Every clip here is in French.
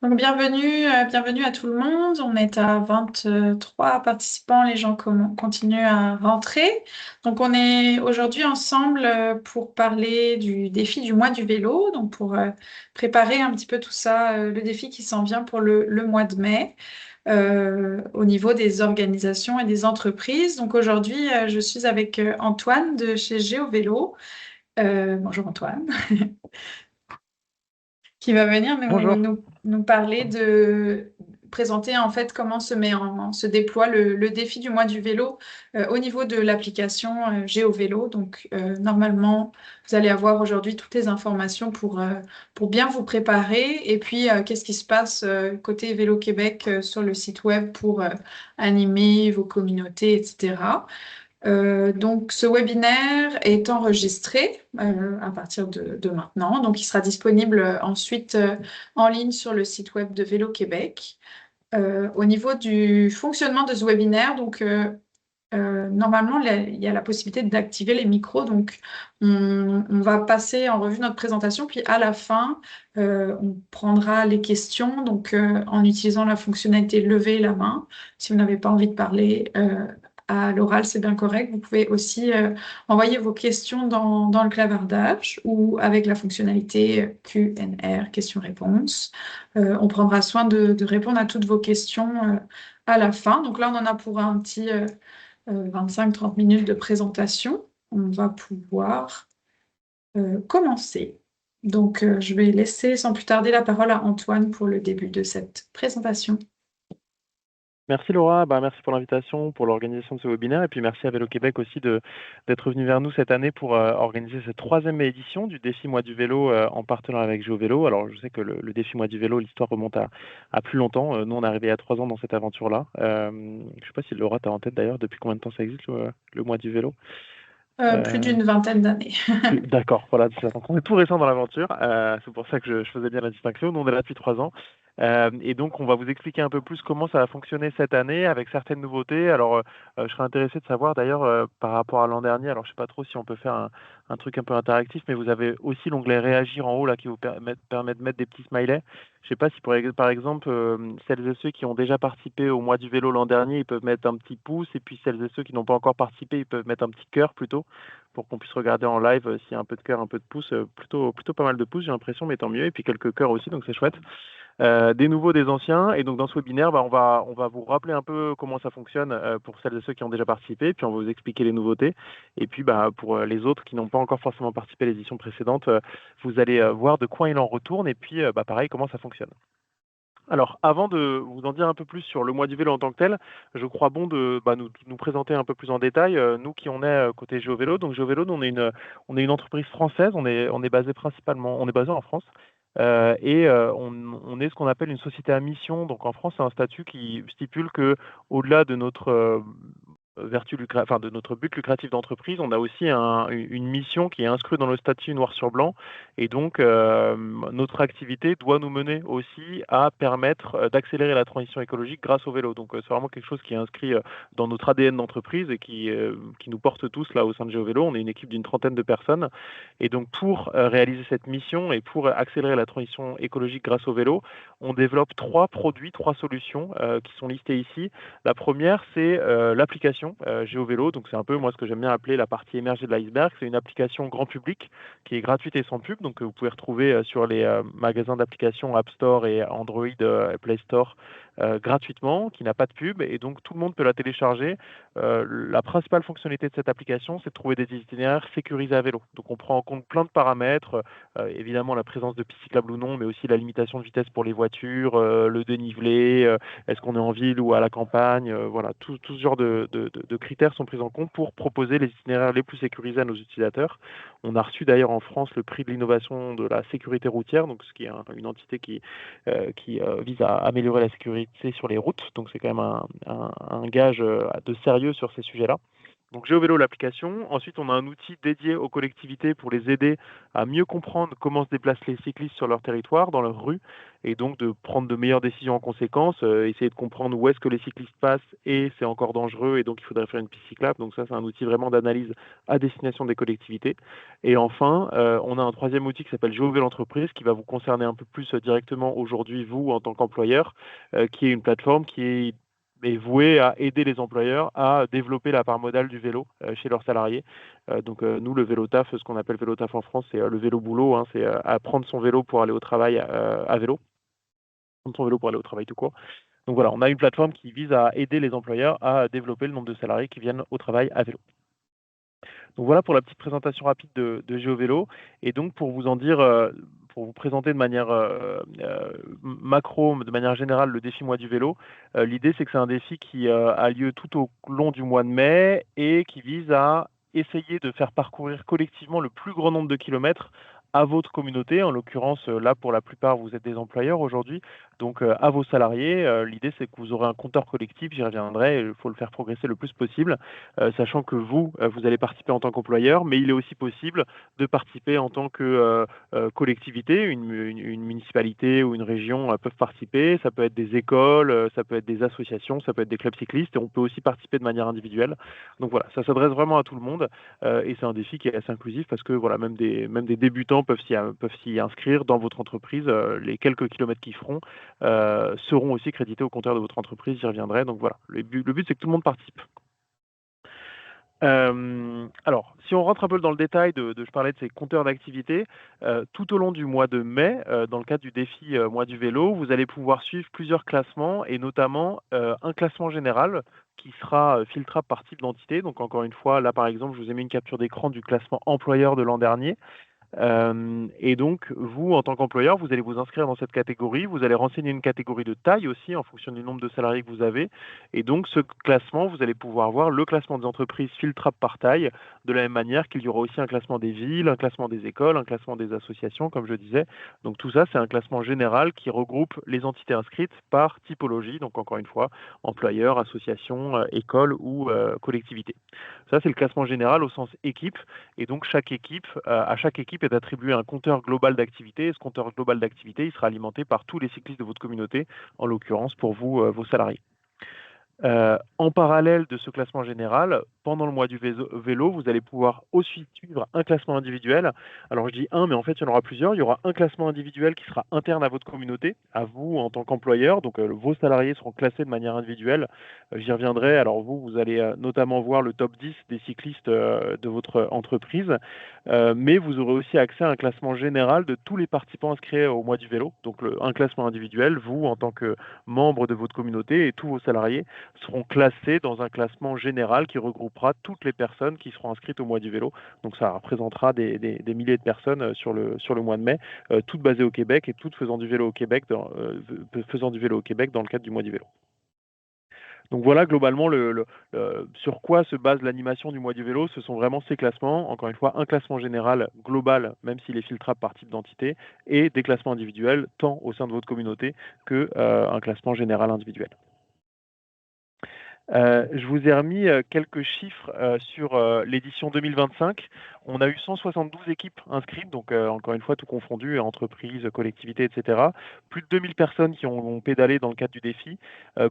Donc bienvenue à tout le monde. On est à 23 participants, les gens continuent à rentrer. Donc on est aujourd'hui ensemble pour parler du défi du mois du vélo, donc pour préparer un petit peu tout ça, le défi qui s'en vient pour le mois de mai au niveau des organisations et des entreprises. Donc aujourd'hui, je suis avec Antoine de chez GeoVélo. Bonjour Antoine. Qui va venir Bonjour. nous parler de présenter en fait comment se déploie le défi du mois du vélo au niveau de l'application GeoVélo. Donc normalement, vous allez avoir aujourd'hui toutes les informations pour bien vous préparer. Et puis, qu'est-ce qui se passe côté Vélo Québec sur le site web pour animer vos communautés, etc. Donc, ce webinaire est enregistré à partir de maintenant. Donc, il sera disponible ensuite en ligne sur le site web de Vélo Québec. Au niveau du fonctionnement de ce webinaire, normalement, il y a la possibilité d'activer les micros. Donc, on va passer en revue notre présentation, puis à la fin, on prendra les questions. Donc, en utilisant la fonctionnalité lever la main, si vous n'avez pas envie de parler à l'oral, c'est bien correct. Vous pouvez aussi envoyer vos questions dans le clavardage ou avec la fonctionnalité Q&R, questions-réponses. On prendra soin de répondre à toutes vos questions à la fin. Donc là, on en a pour un petit 25-30 minutes de présentation. On va pouvoir commencer. Donc, je vais laisser sans plus tarder la parole à Antoine pour le début de cette présentation. Merci Laura, merci pour l'invitation, pour l'organisation de ce webinaire et puis merci à Vélo Québec aussi d'être venu vers nous cette année pour organiser cette troisième édition du défi Mois du vélo en partenariat avec GeoVélo. Alors je sais que le défi Mois du vélo, l'histoire remonte à plus longtemps. Nous on est arrivé il y a 3 ans dans cette aventure-là. Je ne sais pas si Laura t'as en tête d'ailleurs depuis combien de temps ça existe le Mois du vélo. Plus Euh, d'une vingtaine d'années. D'accord, voilà, donc on est tout récent dans l'aventure. C'est pour ça que je faisais bien la distinction. Nous, on est là depuis 3 ans. Et donc, on va vous expliquer un peu plus comment ça va fonctionner cette année avec certaines nouveautés. Alors, je serais intéressé de savoir d'ailleurs par rapport à l'an dernier. Alors, je sais pas trop si on peut faire un truc un peu interactif, mais vous avez aussi l'onglet réagir en haut là qui vous permet de mettre des petits smileys. Je sais pas si par exemple, celles et ceux qui ont déjà participé au mois du vélo l'an dernier, ils peuvent mettre un petit pouce, et puis celles et ceux qui n'ont pas encore participé, ils peuvent mettre un petit cœur plutôt pour qu'on puisse regarder en live s'il y a un peu de cœur, un peu de pouce, plutôt pas mal de pouces, j'ai l'impression, mais tant mieux, et puis quelques cœurs aussi, donc c'est chouette. Des nouveaux, des anciens, et donc dans ce webinaire, on va vous rappeler un peu comment ça fonctionne pour celles et ceux qui ont déjà participé, puis on va vous expliquer les nouveautés, et puis pour les autres qui n'ont pas encore forcément participé à l'édition précédente, vous allez voir de quoi il en retourne, et puis pareil, comment ça fonctionne. Alors, avant de vous en dire un peu plus sur le mois du vélo en tant que tel, je crois bon de nous présenter un peu plus en détail, nous qui on est côté GeoVélo. Donc GeoVélo, nous, on est une entreprise française, on est basé principalement, on est basé en France, et on est ce qu'on appelle une société à mission. Donc en France, c'est un statut qui stipule que au-delà de notre enfin de notre but lucratif d'entreprise, on a aussi une mission qui est inscrite dans le statut noir sur blanc, et donc notre activité doit nous mener aussi à permettre d'accélérer la transition écologique grâce au vélo. Donc c'est vraiment quelque chose qui est inscrit dans notre ADN d'entreprise et qui nous porte tous là au sein de GeoVélo. On est une équipe d'une trentaine de personnes, et donc pour réaliser cette mission et pour accélérer la transition écologique grâce au vélo, on développe 3 produits, 3 solutions qui sont listées ici. La première, c'est l'application GeoVélo. Donc, c'est un peu, moi, ce que j'aime bien appeler la partie émergée de l'iceberg. C'est une application grand public qui est gratuite et sans pub, donc que vous pouvez retrouver sur les magasins d'applications App Store et Android Play Store gratuitement, qui n'a pas de pub, et donc tout le monde peut la télécharger. La principale fonctionnalité de cette application, c'est de trouver des itinéraires sécurisés à vélo. Donc, on prend en compte plein de paramètres, évidemment la présence de pistes cyclables ou non, mais aussi la limitation de vitesse pour les voitures, le dénivelé, est-ce qu'on est en ville ou à la campagne, voilà, tout ce genre de critères sont pris en compte pour proposer les itinéraires les plus sécurisés à nos utilisateurs. On a reçu d'ailleurs en France le prix de l'innovation de la sécurité routière, donc ce qui est une entité qui vise à améliorer la sécurité sur les routes. Donc c'est quand même un gage de sérieux sur ces sujets-là. Donc GeoVélo, l'application. Ensuite, on a un outil dédié aux collectivités pour les aider à mieux comprendre comment se déplacent les cyclistes sur leur territoire, dans leur rue, et donc de prendre de meilleures décisions en conséquence, essayer de comprendre où est-ce que les cyclistes passent et c'est encore dangereux et donc il faudrait faire une piste cyclable. Donc ça, c'est un outil vraiment d'analyse à destination des collectivités. Et enfin, on a un troisième outil qui s'appelle GeoVélo Entreprise qui va vous concerner un peu plus directement aujourd'hui, vous, en tant qu'employeur, qui est une plateforme qui est vouée à aider les employeurs à développer la part modale du vélo chez leurs salariés. Donc nous, le vélo taf, ce qu'on appelle vélo taf en France, c'est le vélo boulot, hein, c'est prendre son vélo pour aller au travail à vélo, prendre son vélo pour aller au travail tout court. Donc voilà, on a une plateforme qui vise à aider les employeurs à développer le nombre de salariés qui viennent au travail à vélo. Donc voilà pour la petite présentation rapide de GeoVélo. Et donc pour vous en dire, pour vous présenter de manière macro, de manière générale, le défi Mois du vélo, l'idée c'est que c'est un défi qui a lieu tout au long du mois de mai et qui vise à essayer de faire parcourir collectivement le plus grand nombre de kilomètres à votre communauté. En l'occurrence, là pour la plupart, vous êtes des employeurs aujourd'hui, donc à vos salariés. L'idée c'est que vous aurez un compteur collectif, j'y reviendrai, il faut le faire progresser le plus possible. Sachant que vous, vous allez participer en tant qu'employeur, mais il est aussi possible de participer en tant que collectivité, une municipalité ou une région peuvent participer, ça peut être des écoles, ça peut être des associations, ça peut être des clubs cyclistes, et on peut aussi participer de manière individuelle. Donc voilà, ça s'adresse vraiment à tout le monde, et c'est un défi qui est assez inclusif parce que voilà, même des débutants peuvent s'y inscrire dans votre entreprise. Les quelques kilomètres qu'ils feront seront aussi crédités au compteur de votre entreprise, j'y reviendrai. Donc voilà, le but c'est que tout le monde participe. Alors, si on rentre un peu dans le détail je parlais de ces compteurs d'activité, tout au long du mois de mai, dans le cadre du défi Mois du vélo, vous allez pouvoir suivre plusieurs classements et notamment un classement général qui sera filtrable par type d'entité. Donc encore une fois, là par exemple, je vous ai mis une capture d'écran du classement employeur de l'an dernier. Et donc, vous, en tant qu'employeur, vous allez vous inscrire dans cette catégorie. Vous allez renseigner une catégorie de taille aussi en fonction du nombre de salariés que vous avez. Et donc, ce classement, vous allez pouvoir voir le classement des entreprises filtrable par taille, de la même manière qu'il y aura aussi un classement des villes, un classement des écoles, un classement des associations, comme je disais. Donc, tout ça, c'est un classement général qui regroupe les entités inscrites par typologie. Donc, encore une fois, employeur, association, école ou collectivité. Ça, c'est le classement général au sens équipe. Et donc, à chaque équipe est attribué un compteur global d'activité. Et ce compteur global d'activité, il sera alimenté par tous les cyclistes de votre communauté, en l'occurrence pour vous, vos salariés. En parallèle de ce classement général, pendant le mois du vélo, vous allez pouvoir aussi suivre un classement individuel. Alors je dis un, mais en fait il y en aura plusieurs. Il y aura un classement individuel qui sera interne à votre communauté, à vous en tant qu'employeur. Donc vos salariés seront classés de manière individuelle. J'y reviendrai. Alors vous allez notamment voir le top 10 des cyclistes de votre entreprise. Mais vous aurez aussi accès à un classement général de tous les participants inscrits au mois du vélo. Donc un classement individuel, vous en tant que membre de votre communauté et tous vos salariés seront classés dans un classement général qui regroupera toutes les personnes qui seront inscrites au mois du vélo. Donc ça représentera des milliers de personnes sur le mois de mai, toutes basées au Québec et toutes faisant du vélo au Québec faisant du vélo au Québec dans le cadre du mois du vélo. Donc voilà globalement sur quoi se base l'animation du mois du vélo. Ce sont vraiment ces classements, encore une fois, un classement général global, même s'il est filtrable par type d'entité, et des classements individuels, tant au sein de votre communauté qu'un classement général individuel. Je vous ai remis quelques chiffres sur l'édition 2025. On a eu 172 équipes inscrites, donc encore une fois, tout confondu, entreprises, collectivités, etc. Plus de 2000 personnes qui ont pédalé dans le cadre du défi,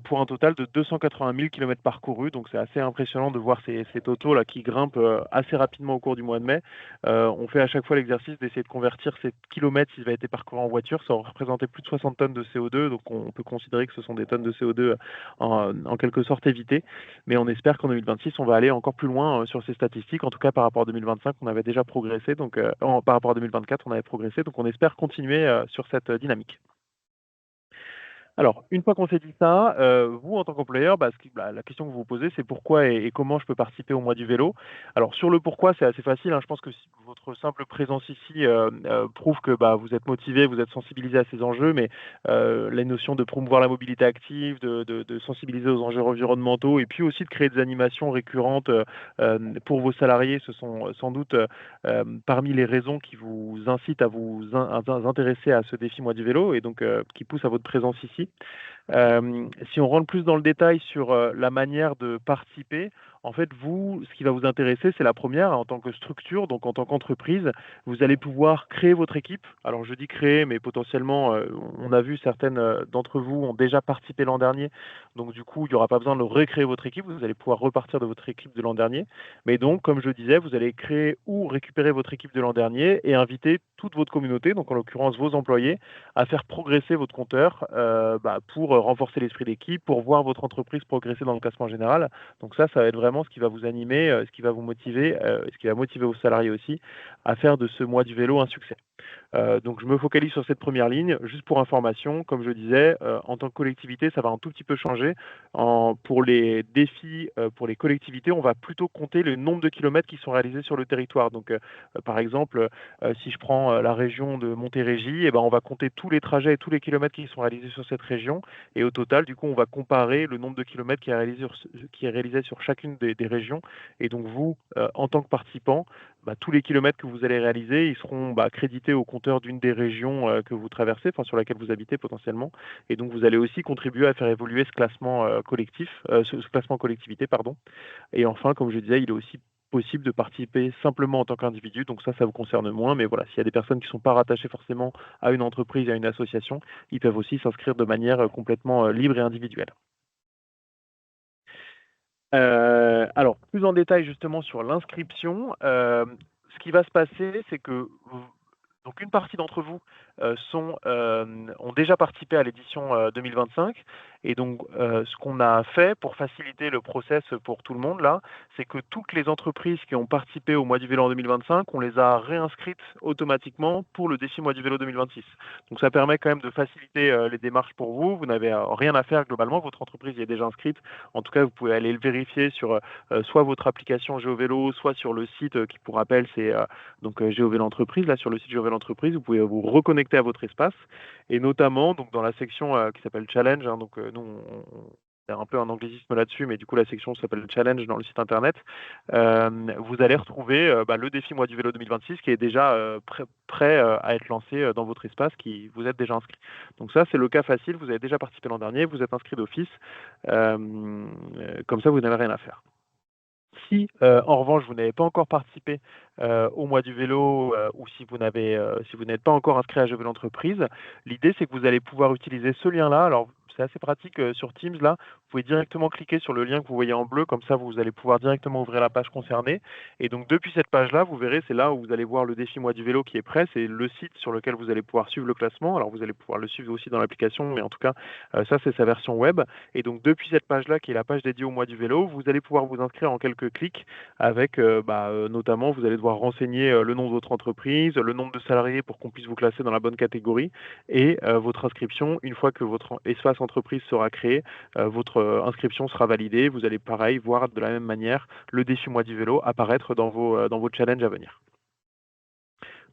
pour un total de 280 000 km parcourus. Donc c'est assez impressionnant de voir ces totaux là qui grimpent assez rapidement au cours du mois de mai. On fait à chaque fois l'exercice d'essayer de convertir ces kilomètres s'ils avaient été parcourus en voiture. Ça aurait représenté plus de 60 tonnes de CO2, donc on peut considérer que ce sont des tonnes de CO2 en quelque sorte évitées. Mais on espère qu'en 2026, on va aller encore plus loin sur ces statistiques. En tout cas, par rapport à 2025, on avait déjà progressé. Donc, par rapport à 2024, on avait progressé. Donc, on espère continuer sur cette dynamique. Alors, une fois qu'on s'est dit ça, vous, en tant qu'employeur, la question que vous vous posez, c'est pourquoi et comment je peux participer au mois du vélo. Alors, sur le pourquoi, c'est assez facile, hein. Je pense que votre simple présence ici prouve que vous êtes motivé, vous êtes sensibilisé à ces enjeux, mais les notions de promouvoir la mobilité active, de sensibiliser aux enjeux environnementaux, et puis aussi de créer des animations récurrentes pour vos salariés, ce sont sans doute parmi les raisons qui vous incitent à vous intéresser à ce défi mois du vélo, et donc qui poussent à votre présence ici. Si on rentre plus dans le détail sur la manière de participer, En fait, vous, ce qui va vous intéresser, c'est la première, en tant que structure, donc en tant qu'entreprise, vous allez pouvoir créer votre équipe. Alors, je dis créer, mais potentiellement, on a vu certaines d'entre vous ont déjà participé l'an dernier. Donc, du coup, il n'y aura pas besoin de recréer votre équipe. Vous allez pouvoir repartir de votre équipe de l'an dernier. Mais donc, comme je disais, vous allez créer ou récupérer votre équipe de l'an dernier et inviter toute votre communauté, donc en l'occurrence vos employés, à faire progresser votre compteur pour renforcer l'esprit d'équipe, pour voir votre entreprise progresser dans le classement général. Donc ça va être vraiment ce qui va vous animer, ce qui va vous motiver, ce qui va motiver vos salariés aussi à faire de ce mois du vélo un succès. Donc je me focalise sur cette première ligne. Juste pour information, comme je disais, en tant que collectivité, ça va un tout petit peu changer. Pour les défis, pour les collectivités, on va plutôt compter le nombre de kilomètres qui sont réalisés sur le territoire. Donc par exemple, si je prends la région de Montérégie, eh ben, on va compter tous les trajets et tous les kilomètres qui sont réalisés sur cette région. Et au total, du coup, on va comparer le nombre de kilomètres qui est réalisé sur chacune des régions. Et donc vous, en tant que participant, tous les kilomètres que vous allez réaliser, ils seront crédités au compteur d'une des régions que vous traversez, enfin sur laquelle vous habitez potentiellement. Et donc vous allez aussi contribuer à faire évoluer ce classement collectif, ce classement collectivité, pardon. Et enfin, comme je disais, il est aussi possible de participer simplement en tant qu'individu, donc ça vous concerne moins, mais voilà, s'il y a des personnes qui ne sont pas rattachées forcément à une entreprise, à une association, ils peuvent aussi s'inscrire de manière complètement libre et individuelle. Alors, plus en détail justement sur l'inscription, ce qui va se passer, c'est que donc une partie d'entre vous ont déjà participé à l'édition 2025. Et donc, ce qu'on a fait pour faciliter le process pour tout le monde, là, c'est que toutes les entreprises qui ont participé au mois du vélo en 2025, on les a réinscrites automatiquement pour le défi mois du vélo 2026. Donc, ça permet quand même de faciliter les démarches pour vous. Vous n'avez rien à faire globalement. Votre entreprise y est déjà inscrite. En tout cas, vous pouvez aller le vérifier sur soit votre application GeoVélo, soit sur le site qui, pour rappel, c'est GeoVélo Entreprise. Là, sur le site GeoVélo Entreprise, vous pouvez vous reconnecter à votre espace et notamment donc dans la section qui s'appelle Challenge. Nous, c'est un peu un anglicisme là-dessus, mais du coup, la section s'appelle Challenge dans le site internet. Vous allez retrouver le défi Mois du Vélo 2026 qui est déjà prêt à être lancé dans votre espace, qui vous êtes déjà inscrit. Donc ça, c'est le cas facile. Vous avez déjà participé l'an dernier, vous êtes inscrit d'office. Comme ça, vous n'avez rien à faire. Si, en revanche, vous n'avez pas encore participé au mois du vélo ou si vous n'êtes pas encore inscrit à Jeux Vélo Entreprise, l'idée c'est que vous allez pouvoir utiliser ce lien-là. Alors, c'est assez pratique sur Teams là. Vous pouvez directement cliquer sur le lien que vous voyez en bleu, comme ça vous allez pouvoir directement ouvrir la page concernée. Et donc depuis cette page-là, vous verrez, c'est là où vous allez voir le défi mois du vélo qui est prêt. C'est le site sur lequel vous allez pouvoir suivre le classement. Alors vous allez pouvoir le suivre aussi dans l'application, mais en tout cas, ça c'est sa version web. Et donc depuis cette page-là, qui est la page dédiée au mois du vélo, vous allez pouvoir vous inscrire en quelques clics avec notamment, vous allez devoir renseigner le nom de votre entreprise, le nombre de salariés pour qu'on puisse vous classer dans la bonne catégorie et votre inscription. Une fois que votre espace entreprise sera créé, votre inscription sera validée. Vous allez pareil voir de la même manière le défi mois du vélo apparaître dans vos challenges à venir.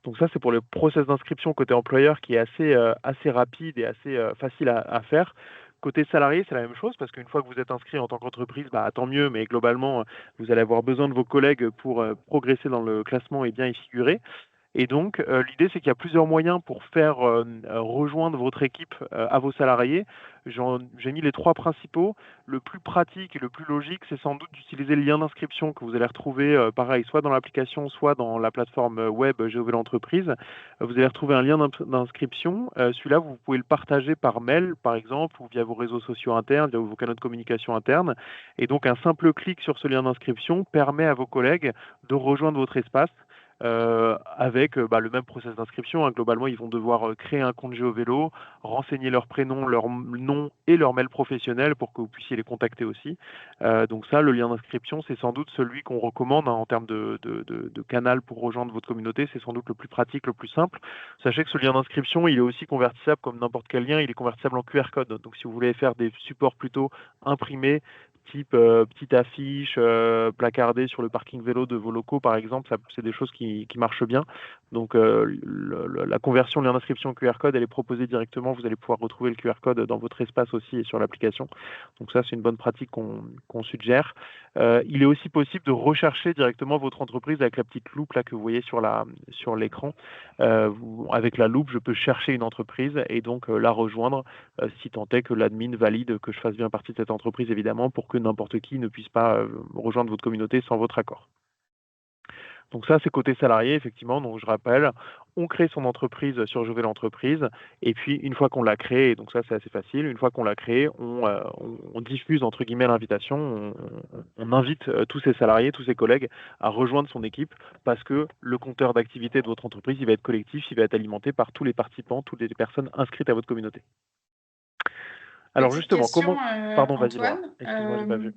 Donc ça, c'est pour le process d'inscription côté employeur qui est assez rapide et assez facile à faire. Côté salarié, c'est la même chose parce qu'une fois que vous êtes inscrit en tant qu'entreprise, tant mieux, mais globalement, vous allez avoir besoin de vos collègues pour progresser dans le classement et bien y figurer. Et donc, l'idée, c'est qu'il y a plusieurs moyens pour faire rejoindre votre équipe à vos salariés. J'ai mis les trois principaux. Le plus pratique et le plus logique, c'est sans doute d'utiliser le lien d'inscription que vous allez retrouver, pareil, soit dans l'application, soit dans la plateforme web GeoVélo Entreprise. Vous allez retrouver un lien d'inscription. Celui-là, vous pouvez le partager par mail, par exemple, ou via vos réseaux sociaux internes, via vos canaux de communication internes. Et donc, un simple clic sur ce lien d'inscription permet à vos collègues de rejoindre votre espace avec le même process d'inscription. Globalement, ils vont devoir créer un compte GeoVélo, renseigner leur prénom, leur nom et leur mail professionnel pour que vous puissiez les contacter aussi. Donc ça, le lien d'inscription, c'est sans doute celui qu'on recommande en termes de canal pour rejoindre votre communauté. C'est sans doute le plus pratique, le plus simple. Sachez que ce lien d'inscription, il est aussi convertissable comme n'importe quel lien. Il est convertissable en QR code. Donc si vous voulez faire des supports plutôt imprimés, type petite affiche placardée sur le parking vélo de vos locaux, par exemple, c'est des choses qui marchent bien. Donc la conversion lien d'inscription QR code, elle est proposée directement. Vous allez pouvoir retrouver le QR code dans votre espace aussi et sur l'application. Donc ça, c'est une bonne pratique qu'on suggère. Il est aussi possible de rechercher directement votre entreprise avec la petite loupe là que vous voyez sur l'écran. Avec la loupe, je peux chercher une entreprise et donc la rejoindre si tant est que l'admin valide que je fasse bien partie de cette entreprise, évidemment, pour que que n'importe qui ne puisse pas rejoindre votre communauté sans votre accord. Donc ça, c'est côté salarié, effectivement. Donc je rappelle, on crée son entreprise sur Je vais l'entreprise. Et puis, une fois qu'on l'a créée, donc ça, c'est assez facile, une fois qu'on l'a créée, on diffuse, entre guillemets, l'invitation. On invite tous ses salariés, tous ses collègues à rejoindre son équipe parce que le compteur d'activité de votre entreprise, il va être collectif, il va être alimenté par tous les participants, toutes les personnes inscrites à votre communauté. Alors Petite justement, question, comment... Pardon, vas-y Laura. Antoine. Excuse-moi, j'ai pas vu.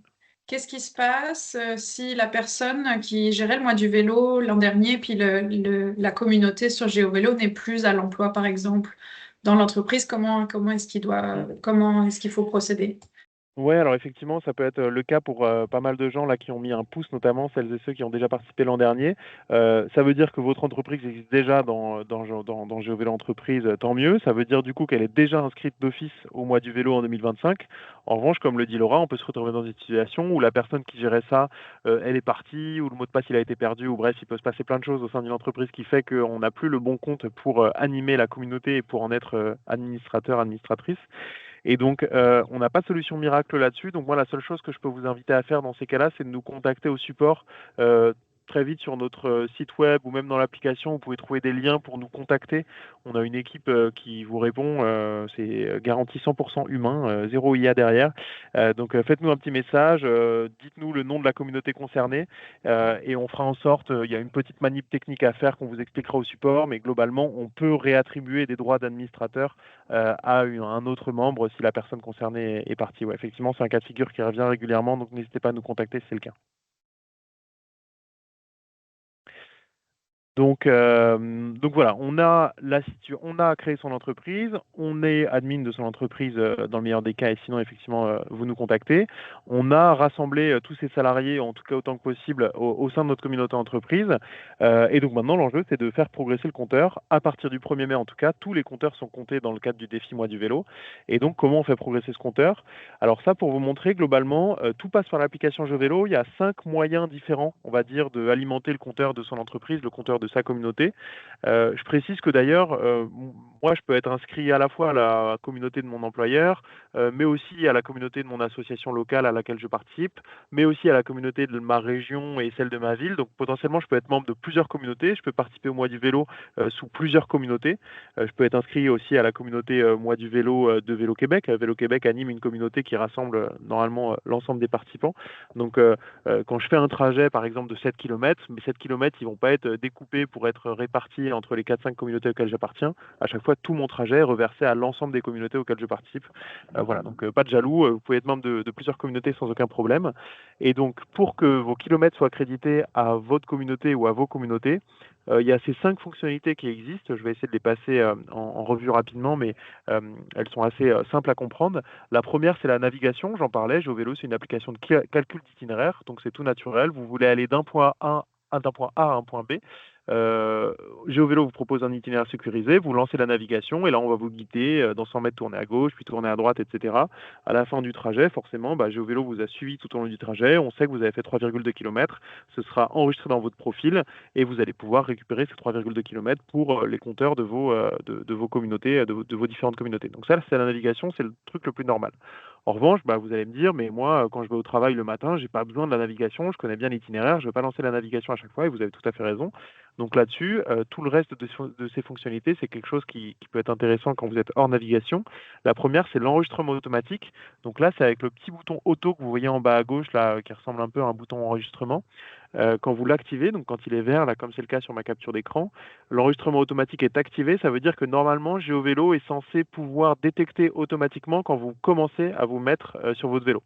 Qu'est-ce qui se passe si la personne qui gérait le mois du vélo l'an dernier, puis la communauté sur GeoVélo n'est plus à l'emploi, par exemple, dans l'entreprise, comment est-ce qu'il faut procéder? Ouais, alors effectivement, ça peut être le cas pour pas mal de gens là qui ont mis un pouce, notamment celles et ceux qui ont déjà participé l'an dernier. Ça veut dire que votre entreprise existe déjà dans GeoVélo Entreprise, tant mieux. Ça veut dire du coup qu'elle est déjà inscrite d'office au mois du vélo en 2025. En revanche, comme le dit Laura, on peut se retrouver dans une situation où la personne qui gérait ça, elle est partie, ou le mot de passe il a été perdu, ou bref, il peut se passer plein de choses au sein d'une entreprise qui fait qu'on n'a plus le bon compte pour animer la communauté et pour en être administrateur, administratrice. Et donc, on n'a pas de solution miracle là-dessus. Donc, moi, la seule chose que je peux vous inviter à faire dans ces cas-là, c'est de nous contacter au support. Très vite sur notre site web ou même dans l'application, vous pouvez trouver des liens pour nous contacter. On a une équipe qui vous répond, c'est garanti 100% humain, zéro IA derrière. Donc faites-nous un petit message, dites-nous le nom de la communauté concernée et on fera en sorte, il y a une petite manip technique à faire qu'on vous expliquera au support, mais globalement, on peut réattribuer des droits d'administrateur à un autre membre si la personne concernée est partie. Ouais, effectivement, c'est un cas de figure qui revient régulièrement, donc n'hésitez pas à nous contacter si c'est le cas. Donc voilà, on a créé son entreprise, on est admin de son entreprise dans le meilleur des cas, et sinon effectivement vous nous contactez. On a rassemblé tous ses salariés, en tout cas autant que possible, au sein de notre communauté entreprise. Et donc maintenant l'enjeu c'est de faire progresser le compteur. À partir du 1er mai en tout cas, tous les compteurs sont comptés dans le cadre du défi Mois du vélo. Et donc comment on fait progresser ce compteur? Alors ça, pour vous montrer, globalement, tout passe par l'application Je Vélo. Il y a 5 moyens différents, on va dire, d'alimenter le compteur de son entreprise, le compteur de sa communauté. Je précise que d'ailleurs, moi, je peux être inscrit à la fois à la communauté de mon employeur, mais aussi à la communauté de mon association locale à laquelle je participe, mais aussi à la communauté de ma région et celle de ma ville. Donc potentiellement, je peux être membre de plusieurs communautés. Je peux participer au Mois du vélo sous plusieurs communautés. Je peux être inscrit aussi à la communauté Mois du vélo de Vélo Québec. Vélo Québec anime une communauté qui rassemble normalement l'ensemble des participants. Donc quand je fais un trajet par exemple de 7 km, mes 7 km ils vont pas être découpés pour être répartis entre les 4-5 communautés auxquelles j'appartiens. À chaque fois, tout mon trajet est reversé à l'ensemble des communautés auxquelles je participe. Voilà, donc pas de jaloux, vous pouvez être membre de plusieurs communautés sans aucun problème. Et donc pour que vos kilomètres soient crédités à votre communauté ou à vos communautés, il y a ces 5 fonctionnalités qui existent. Je vais essayer de les passer en revue rapidement, mais elles sont assez simples à comprendre. La première, c'est la navigation, j'en parlais. GeoVélo, c'est une application de calcul d'itinéraire, donc c'est tout naturel. Vous voulez aller d'un point A à un point B. GeoVélo vous propose un itinéraire sécurisé, vous lancez la navigation et là on va vous guider dans 100 mètres tourner à gauche, puis tourner à droite, etc. À la fin du trajet, forcément, GeoVélo vous a suivi tout au long du trajet, on sait que vous avez fait 3,2 km, ce sera enregistré dans votre profil et vous allez pouvoir récupérer ces 3,2 km pour les compteurs de vos communautés, de vos différentes communautés. Donc ça, c'est la navigation, c'est le truc le plus normal. En revanche, vous allez me dire, mais moi, quand je vais au travail le matin, j'ai pas besoin de la navigation, je connais bien l'itinéraire, je ne vais pas lancer la navigation à chaque fois, et vous avez tout à fait raison. Donc là-dessus, tout le reste de ces fonctionnalités, c'est quelque chose qui peut être intéressant quand vous êtes hors navigation. La première, c'est l'enregistrement automatique. Donc là, c'est avec le petit bouton auto que vous voyez en bas à gauche, là, qui ressemble un peu à un bouton enregistrement. Quand vous l'activez, donc quand il est vert, là, comme c'est le cas sur ma capture d'écran, l'enregistrement automatique est activé. Ça veut dire que normalement, GeoVélo est censé pouvoir détecter automatiquement quand vous commencez à vous mettre sur votre vélo.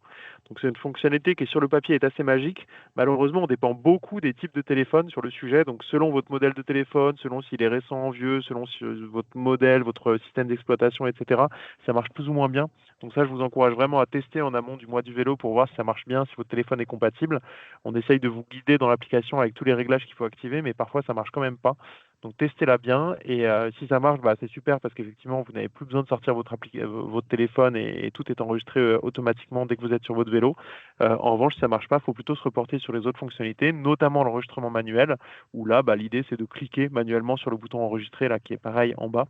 Donc c'est une fonctionnalité qui sur le papier est assez magique. Malheureusement, on dépend beaucoup des types de téléphones sur le sujet. Donc selon votre modèle de téléphone, selon s'il est récent, vieux, selon votre modèle, votre système d'exploitation, etc., ça marche plus ou moins bien. Donc ça, je vous encourage vraiment à tester en amont du mois du vélo pour voir si ça marche bien, si votre téléphone est compatible. On essaye de vous guider dans l'application avec tous les réglages qu'il faut activer, mais parfois ça marche quand même pas. Donc testez-la bien et si ça marche, c'est super parce qu'effectivement vous n'avez plus besoin de sortir votre téléphone et tout est enregistré automatiquement dès que vous êtes sur votre vélo. En revanche, si ça marche pas, il faut plutôt se reporter sur les autres fonctionnalités, notamment l'enregistrement manuel, où là l'idée c'est de cliquer manuellement sur le bouton enregistrer là qui est pareil en bas.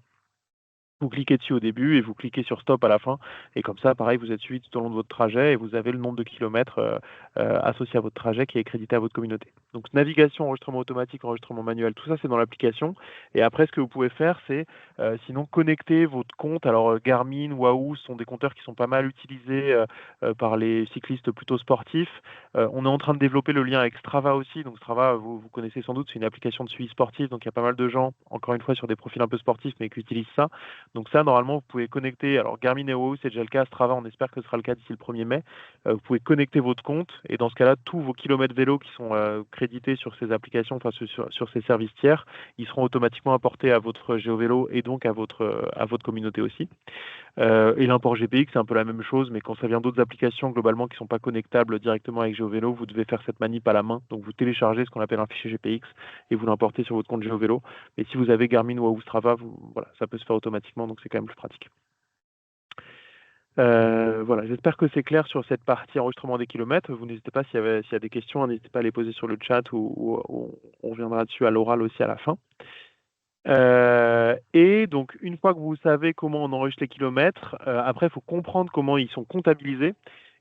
Vous cliquez dessus au début et vous cliquez sur stop à la fin. Et comme ça, pareil, vous êtes suivi tout au long de votre trajet et vous avez le nombre de kilomètres associé à votre trajet qui est crédité à votre communauté. Donc navigation, enregistrement automatique, enregistrement manuel, tout ça c'est dans l'application. Et après, ce que vous pouvez faire, c'est sinon connecter votre compte. Alors Garmin, Wahoo sont des compteurs qui sont pas mal utilisés par les cyclistes plutôt sportifs. On est en train de développer le lien avec Strava aussi. Donc Strava, vous connaissez sans doute, c'est une application de suivi sportif. Donc il y a pas mal de gens, encore une fois, sur des profils un peu sportifs, mais qui utilisent ça. Donc ça, normalement, vous pouvez connecter, alors Garmin et Wahoo, c'est déjà le cas, Strava, on espère que ce sera le cas d'ici le 1er mai. Vous pouvez connecter votre compte et dans ce cas-là, tous vos kilomètres vélo qui sont crédités sur ces applications, enfin sur ces services tiers, ils seront automatiquement apportés à votre GeoVélo et donc à votre communauté aussi. Et l'import GPX, c'est un peu la même chose, mais quand ça vient d'autres applications globalement qui ne sont pas connectables directement avec GeoVélo, vous devez faire cette manip à la main. Donc vous téléchargez ce qu'on appelle un fichier GPX et vous l'importez sur votre compte GeoVélo. Et si vous avez Garmin ou Strava, voilà, ça peut se faire automatiquement, donc c'est quand même plus pratique. Voilà, j'espère que c'est clair sur cette partie enregistrement des kilomètres. Vous n'hésitez pas s'il y a des questions, n'hésitez pas à les poser sur le chat ou on reviendra dessus à l'oral aussi à la fin. Et donc, une fois que vous savez comment on enregistre les kilomètres, après, il faut comprendre comment ils sont comptabilisés.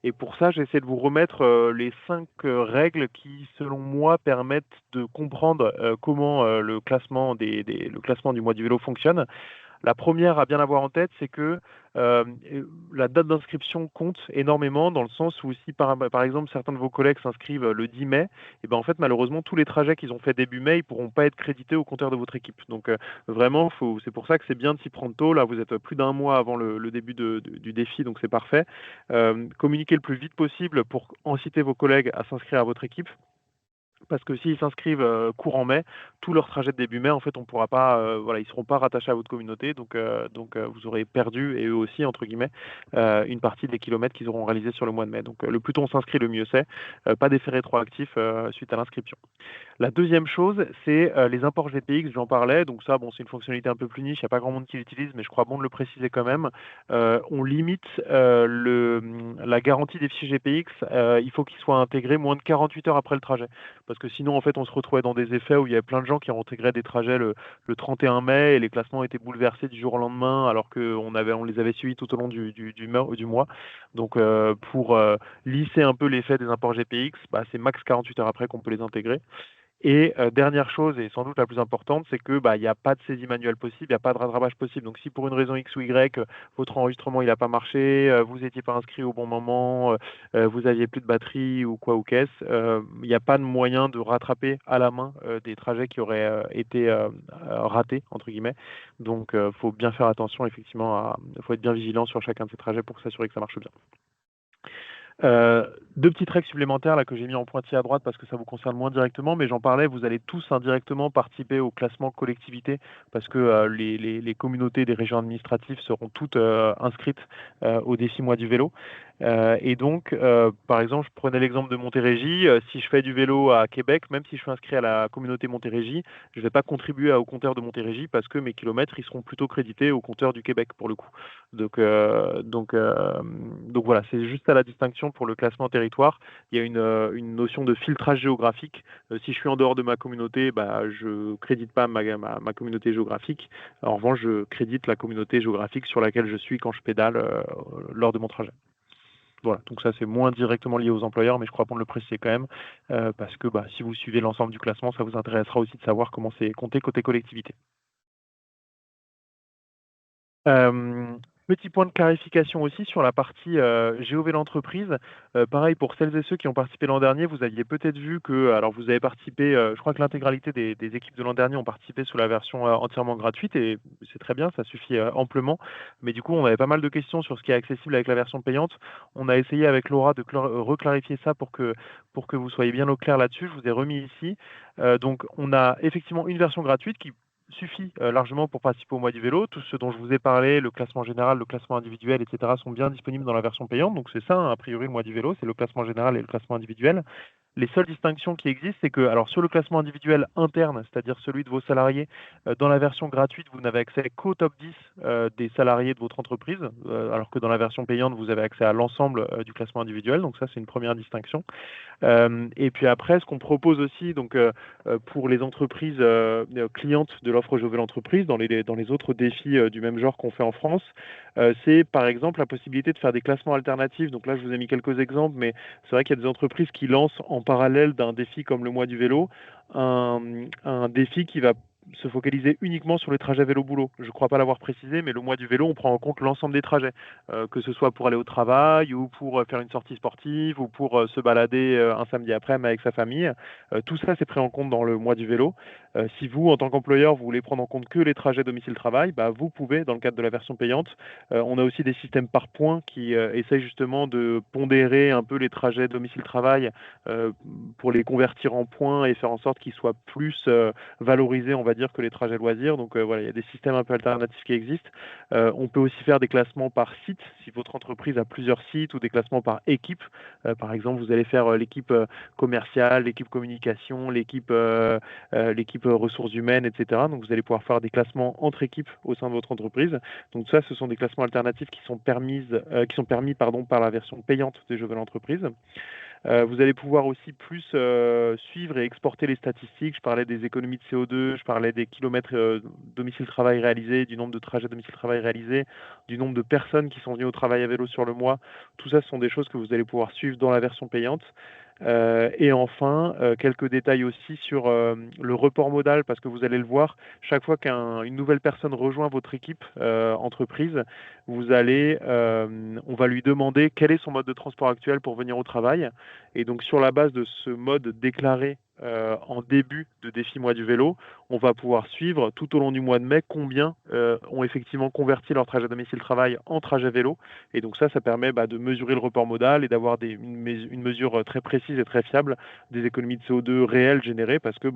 Et pour ça, j'essaie de vous remettre les 5 règles qui, selon moi, permettent de comprendre comment le classement le classement du mois du vélo fonctionne. La première à bien avoir en tête, c'est que euh, la date d'inscription compte énormément dans le sens où si par exemple certains de vos collègues s'inscrivent le 10 mai, et ben en fait malheureusement tous les trajets qu'ils ont fait début mai, ils pourront pas être crédités au compteur de votre équipe. Donc vraiment, c'est pour ça que c'est bien de s'y prendre tôt. Là, vous êtes plus d'un mois avant le début du défi, donc c'est parfait. Communiquez le plus vite possible pour inciter vos collègues à s'inscrire à votre équipe. Parce que s'ils s'inscrivent courant mai, tout leur trajet de début mai, en fait, on pourra pas, voilà, ils seront pas rattachés à votre communauté, donc vous aurez perdu et eux aussi entre guillemets une partie des kilomètres qu'ils auront réalisés sur le mois de mai. Donc le plus tôt on s'inscrit, le mieux c'est. Pas d'effet rétroactif suite à l'inscription. La deuxième chose, c'est les imports GPX, j'en parlais. Donc ça, bon, c'est une fonctionnalité un peu plus niche, il n'y a pas grand monde qui l'utilise, mais je crois bon de le préciser quand même. On limite la garantie des fichiers GPX, il faut qu'ils soient intégrés moins de 48 heures après le trajet. Parce que sinon, en fait, on se retrouvait dans des effets où il y avait plein de gens qui ont intégré des trajets le 31 mai et les classements étaient bouleversés du jour au lendemain alors on les avait suivis tout au long du mois. Donc pour lisser un peu l'effet des imports GPX, bah, c'est max 48 heures après qu'on peut les intégrer. Et dernière chose, et sans doute la plus importante, c'est que il n'y a pas de saisie manuelle possible, il n'y a pas de rattrapage possible. Donc si pour une raison X ou Y, votre enregistrement il n'a pas marché, vous n'étiez pas inscrit au bon moment, vous aviez plus de batterie ou quoi ou qu'est-ce, il n'y a pas de moyen de rattraper à la main des trajets qui auraient été ratés, entre guillemets. Donc il faut bien faire attention, effectivement, il faut être bien vigilant sur chacun de ces trajets pour s'assurer que ça marche bien. Deux petites règles supplémentaires là que j'ai mis en pointillé à droite parce que ça vous concerne moins directement, mais j'en parlais, vous allez tous indirectement participer au classement collectivité parce que les communautés des régions administratives seront toutes inscrites au défi mois du vélo. Et donc, par exemple, je prenais l'exemple de Montérégie. Si je fais du vélo à Québec, même si je suis inscrit à la communauté Montérégie, je ne vais pas contribuer au compteur de Montérégie parce que mes kilomètres ils seront plutôt crédités au compteur du Québec pour le coup. Donc voilà, c'est juste à la distinction pour le classement territoire. Il y a une notion de filtrage géographique. Si je suis en dehors de ma communauté, je crédite pas ma communauté géographique. En revanche, je crédite la communauté géographique sur laquelle je suis quand je pédale lors de mon trajet. Voilà, donc ça c'est moins directement lié aux employeurs, mais je crois qu'on le préciser quand même, parce que si vous suivez l'ensemble du classement, ça vous intéressera aussi de savoir comment c'est compté côté collectivité. Petit point de clarification aussi sur la partie GeoVélo entreprise. Pareil, pour celles et ceux qui ont participé l'an dernier, vous aviez peut-être vu que, alors vous avez participé, je crois que l'intégralité des équipes de l'an dernier ont participé sous la version entièrement gratuite et c'est très bien, ça suffit amplement. Mais du coup, on avait pas mal de questions sur ce qui est accessible avec la version payante. On a essayé avec Laura de reclarifier ça pour que vous soyez bien au clair là-dessus. Je vous ai remis ici. Donc, on a effectivement une version gratuite qui suffit largement pour participer au mois du vélo. Tout ce dont je vous ai parlé, le classement général, le classement individuel, etc., sont bien disponibles dans la version payante. Donc c'est ça, hein, a priori, le mois du vélo, c'est le classement général et le classement individuel. Les seules distinctions qui existent, c'est que, alors sur le classement individuel interne, c'est-à-dire celui de vos salariés, dans la version gratuite, vous n'avez accès qu'au top 10 des salariés de votre entreprise, alors que dans la version payante, vous avez accès à l'ensemble du classement individuel. Donc ça, c'est une première distinction. Et puis après, ce qu'on propose aussi, donc pour les entreprises clientes de l'offre Je veux l'entreprise, dans les autres défis du même genre qu'on fait en France, c'est par exemple la possibilité de faire des classements alternatifs. Donc là, je vous ai mis quelques exemples, mais c'est vrai qu'il y a des entreprises qui lancent en parallèle d'un défi comme le mois du vélo, un défi qui va se focaliser uniquement sur les trajets vélo-boulot. Je ne crois pas l'avoir précisé, mais le mois du vélo, on prend en compte l'ensemble des trajets, que ce soit pour aller au travail ou pour faire une sortie sportive ou pour se balader un samedi après-midi avec sa famille. Tout ça, c'est pris en compte dans le mois du vélo. Si vous, en tant qu'employeur, vous voulez prendre en compte que les trajets domicile-travail, bah, vous pouvez, dans le cadre de la version payante. On a aussi des systèmes par points qui essayent justement de pondérer un peu les trajets domicile-travail pour les convertir en points et faire en sorte qu'ils soient plus valorisés, on va dire, que les trajets loisirs. Donc voilà, il y a des systèmes un peu alternatifs qui existent. On peut aussi faire des classements par site, si votre entreprise a plusieurs sites, ou des classements par équipe. Par exemple, vous allez faire l'équipe commerciale, l'équipe communication, l'équipe ressources humaines, etc. Donc vous allez pouvoir faire des classements entre équipes au sein de votre entreprise. Donc ça, ce sont des classements alternatifs qui sont permis par la version payante des Jeux de l'entreprise. Vous allez pouvoir aussi plus suivre et exporter les statistiques. Je parlais des économies de CO2, je parlais des kilomètres domicile-travail réalisés, du nombre de trajets domicile-travail réalisés, du nombre de personnes qui sont venues au travail à vélo sur le mois. Tout ça, ce sont des choses que vous allez pouvoir suivre dans la version payante. Et enfin, quelques détails aussi sur le report modal, parce que vous allez le voir, chaque fois qu'une nouvelle personne rejoint votre équipe entreprise, on va lui demander quel est son mode de transport actuel pour venir au travail. Et donc sur la base de ce mode déclaré en début de défi mois du vélo, on va pouvoir suivre tout au long du mois de mai combien ont effectivement converti leur trajet domicile-travail en trajet vélo. Et donc ça permet de mesurer le report modal et d'avoir une mesure très précise et très fiable des économies de CO2 réelles générées, parce que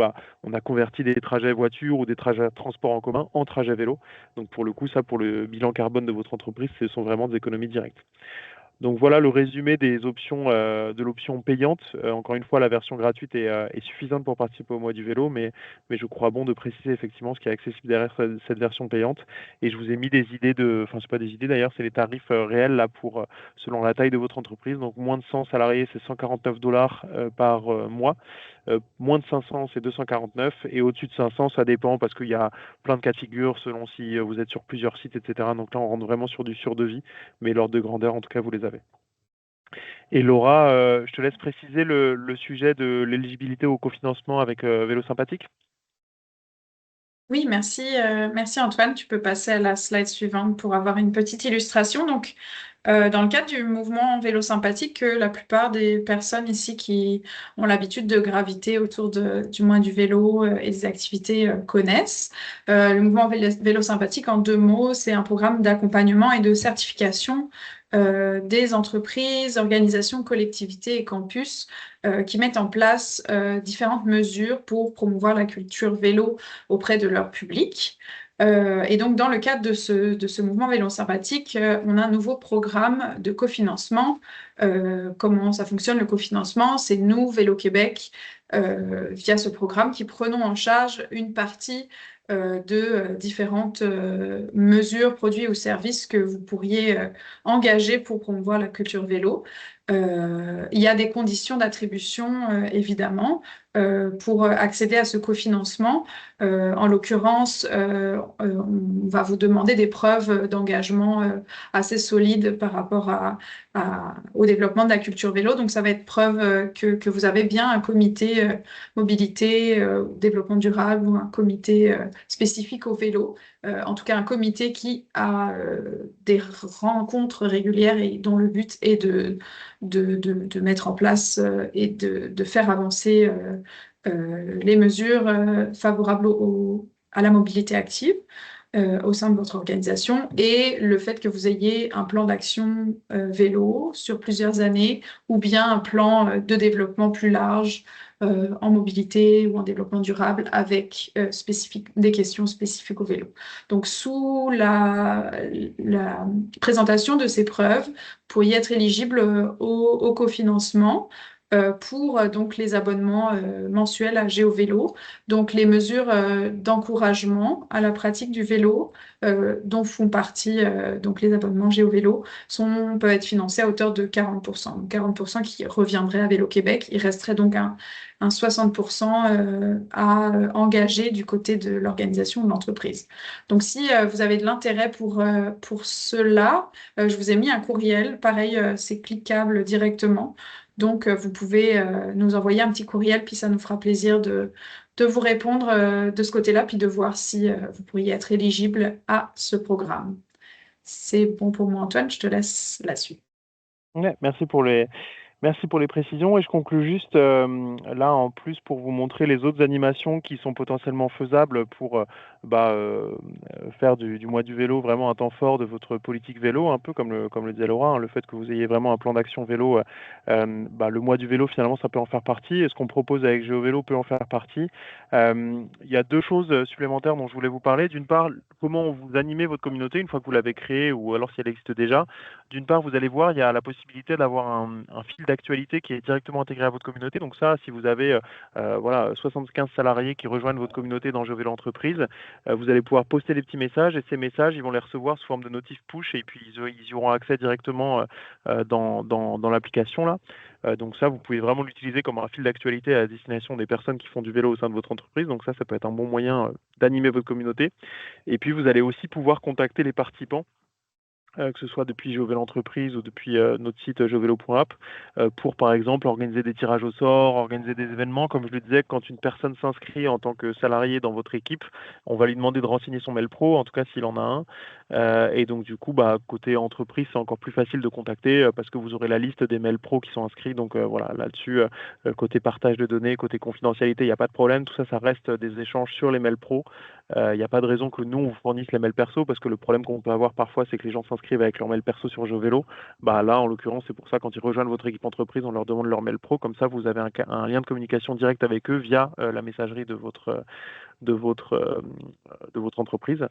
on a converti des trajets voiture ou des trajets de transport en commun en trajet vélo. Donc pour le coup, ça, pour le bilan carbone de votre entreprise, ce sont vraiment des économies directes. Donc voilà le résumé des options de l'option payante. Encore une fois, la version gratuite est suffisante pour participer au mois du vélo, mais je crois bon de préciser effectivement ce qui est accessible derrière cette version payante. Et je vous ai mis des idées enfin c'est pas des idées d'ailleurs, c'est les tarifs réels là pour selon la taille de votre entreprise. Donc moins de 100 salariés, c'est $149 par mois. Moins de 500, c'est 249. Et au-dessus de 500, ça dépend parce qu'il y a plein de cas de figure selon si vous êtes sur plusieurs sites, etc. Donc là, on rentre vraiment sur du sur-devis, mais l'ordre de grandeur, en tout cas, vous les avez. Et Laura, je te laisse préciser le sujet de l'éligibilité au cofinancement avec Vélo Sympathique. Oui, merci, merci Antoine. Tu peux passer à la slide suivante pour avoir une petite illustration. Donc, dans le cadre du mouvement Vélo Sympathique, que la plupart des personnes ici qui ont l'habitude de graviter autour du mois du vélo et des activités connaissent. Le mouvement Vélo Sympathique, en deux mots, c'est un programme d'accompagnement et de certification des entreprises, organisations, collectivités et campus qui mettent en place différentes mesures pour promouvoir la culture vélo auprès de leur public. Et donc, dans le cadre de ce mouvement Vélo Sympathique, on a un nouveau programme de cofinancement. Comment ça fonctionne le cofinancement? C'est nous, Vélo Québec, via ce programme, qui prenons en charge une partie de différentes mesures, produits ou services que vous pourriez engager pour promouvoir la culture vélo. Il y a des conditions d'attribution, évidemment, pour accéder à ce cofinancement. En l'occurrence, on va vous demander des preuves d'engagement assez solides par rapport au développement de la culture vélo. Donc, ça va être preuve que vous avez bien un comité mobilité, développement durable ou un comité spécifique au vélo. En tout cas, un comité qui a des rencontres régulières et dont le but est de mettre en place et de faire avancer les mesures favorables à la mobilité active au sein de votre organisation, et le fait que vous ayez un plan d'action vélo sur plusieurs années ou bien un plan de développement plus large en mobilité ou en développement durable avec des questions spécifiques au vélo. Donc, sous la présentation de ces preuves, pour y être éligible au cofinancement, pour donc les abonnements mensuels à GeoVélo. Donc les mesures d'encouragement à la pratique du vélo dont font partie donc les abonnements GeoVélo peuvent être financés à hauteur de 40%. Donc 40% qui reviendrait à Vélo Québec. Il resterait donc un 60% à engager du côté de l'organisation ou de l'entreprise. Donc si vous avez de l'intérêt pour cela, je vous ai mis un courriel. Pareil, c'est cliquable directement. Donc, vous pouvez nous envoyer un petit courriel, puis ça nous fera plaisir de vous répondre de ce côté-là, puis de voir si vous pourriez être éligible à ce programme. C'est bon pour moi, Antoine, je te laisse la suite. Ouais, merci pour les précisions et je conclus juste là en plus pour vous montrer les autres animations qui sont potentiellement faisables pour faire du mois du vélo vraiment un temps fort de votre politique vélo, un peu comme le disait Laura, hein, le fait que vous ayez vraiment un plan d'action vélo, le mois du vélo finalement ça peut en faire partie et ce qu'on propose avec GeoVélo peut en faire partie. Il y a deux choses supplémentaires dont je voulais vous parler. D'une part, comment vous animez votre communauté une fois que vous l'avez créée ou alors si elle existe déjà. D'une part, vous allez voir, il y a la possibilité d'avoir un fil d'actualité qui est directement intégré à votre communauté. Donc ça, si vous avez 75 salariés qui rejoignent votre communauté dans GeoVélo Entreprise, vous allez pouvoir poster des petits messages et ces messages, ils vont les recevoir sous forme de notif push et puis ils y auront accès directement dans l'application là. Donc ça, vous pouvez vraiment l'utiliser comme un fil d'actualité à destination des personnes qui font du vélo au sein de votre entreprise. Donc ça peut être un bon moyen d'animer votre communauté. Et puis vous allez aussi pouvoir contacter les participants que ce soit depuis GeoVélo Entreprise ou depuis notre site geovelo.app, pour par exemple organiser des tirages au sort, organiser des événements. Comme je le disais, quand une personne s'inscrit en tant que salarié dans votre équipe, on va lui demander de renseigner son mail pro, en tout cas s'il en a un. Et donc du coup, côté entreprise, c'est encore plus facile de contacter parce que vous aurez la liste des mails pro qui sont inscrits. Donc voilà, là-dessus, côté partage de données, côté confidentialité, il n'y a pas de problème. Tout ça, ça reste des échanges sur les mails pro. Il n'y a pas de raison que nous, on vous fournisse les mails perso, parce que le problème qu'on peut avoir parfois, c'est que les gens s'inscrivent avec leur mail perso sur GeoVélo. Là, en l'occurrence, c'est pour ça, quand ils rejoignent votre équipe entreprise, on leur demande leur mail pro. Comme ça, vous avez un lien de communication direct avec eux via la messagerie de votre, euh, de votre entreprise.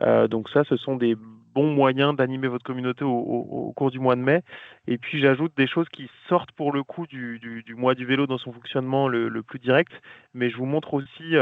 Donc ça, ce sont des bons moyens d'animer votre communauté au cours du mois de mai. Et puis j'ajoute des choses qui sortent pour le coup du mois du vélo dans son fonctionnement le plus direct, mais je vous montre aussi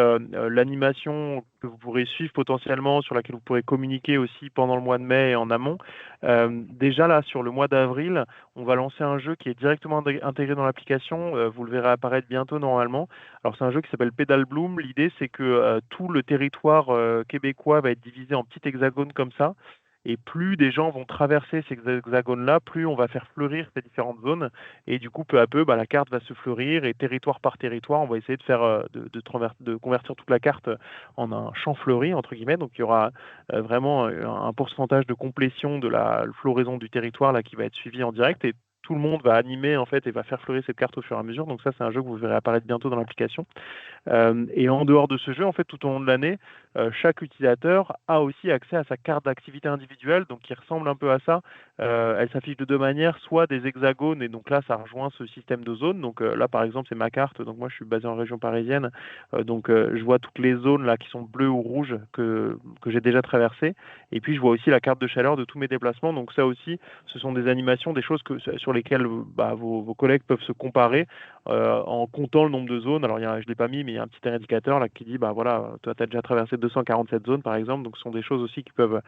l'animation que vous pourrez suivre potentiellement, sur laquelle vous pourrez communiquer aussi pendant le mois de mai et en amont. Déjà là, sur le mois d'avril, on va lancer un jeu qui est directement intégré dans l'application. Vous le verrez apparaître bientôt normalement. Alors c'est un jeu qui s'appelle Pedal Bloom. L'idée c'est que tout le territoire québécois va être divisé en petits hexagones comme ça. Et plus des gens vont traverser ces hexagones-là, plus on va faire fleurir ces différentes zones. Et du coup, peu à peu, la carte va se fleurir et territoire par territoire, on va essayer de faire de convertir toute la carte en un champ fleuri entre guillemets. Donc il y aura vraiment un pourcentage de complétion de la floraison du territoire là qui va être suivi en direct et tout le monde va animer en fait et va faire fleurir cette carte au fur et à mesure. Donc ça, c'est un jeu que vous verrez apparaître bientôt dans l'application. Et en dehors de ce jeu, en fait, tout au long de l'année, chaque utilisateur a aussi accès à sa carte d'activité individuelle, donc qui ressemble un peu à ça. Elle s'affiche de deux manières, soit des hexagones, et donc là, ça rejoint ce système de zones. Donc là, par exemple, c'est ma carte, donc moi, je suis basé en région parisienne, donc je vois toutes les zones là qui sont bleues ou rouges que j'ai déjà traversées, et puis je vois aussi la carte de chaleur de tous mes déplacements. Donc ça aussi, ce sont des animations, des choses sur lesquelles vos collègues peuvent se comparer en comptant le nombre de zones. Alors, je ne l'ai pas mis, mais il y a un petit indicateur là qui dit, voilà, toi, tu as déjà traversé 247 zones, par exemple. Donc, ce sont des choses aussi qui peuvent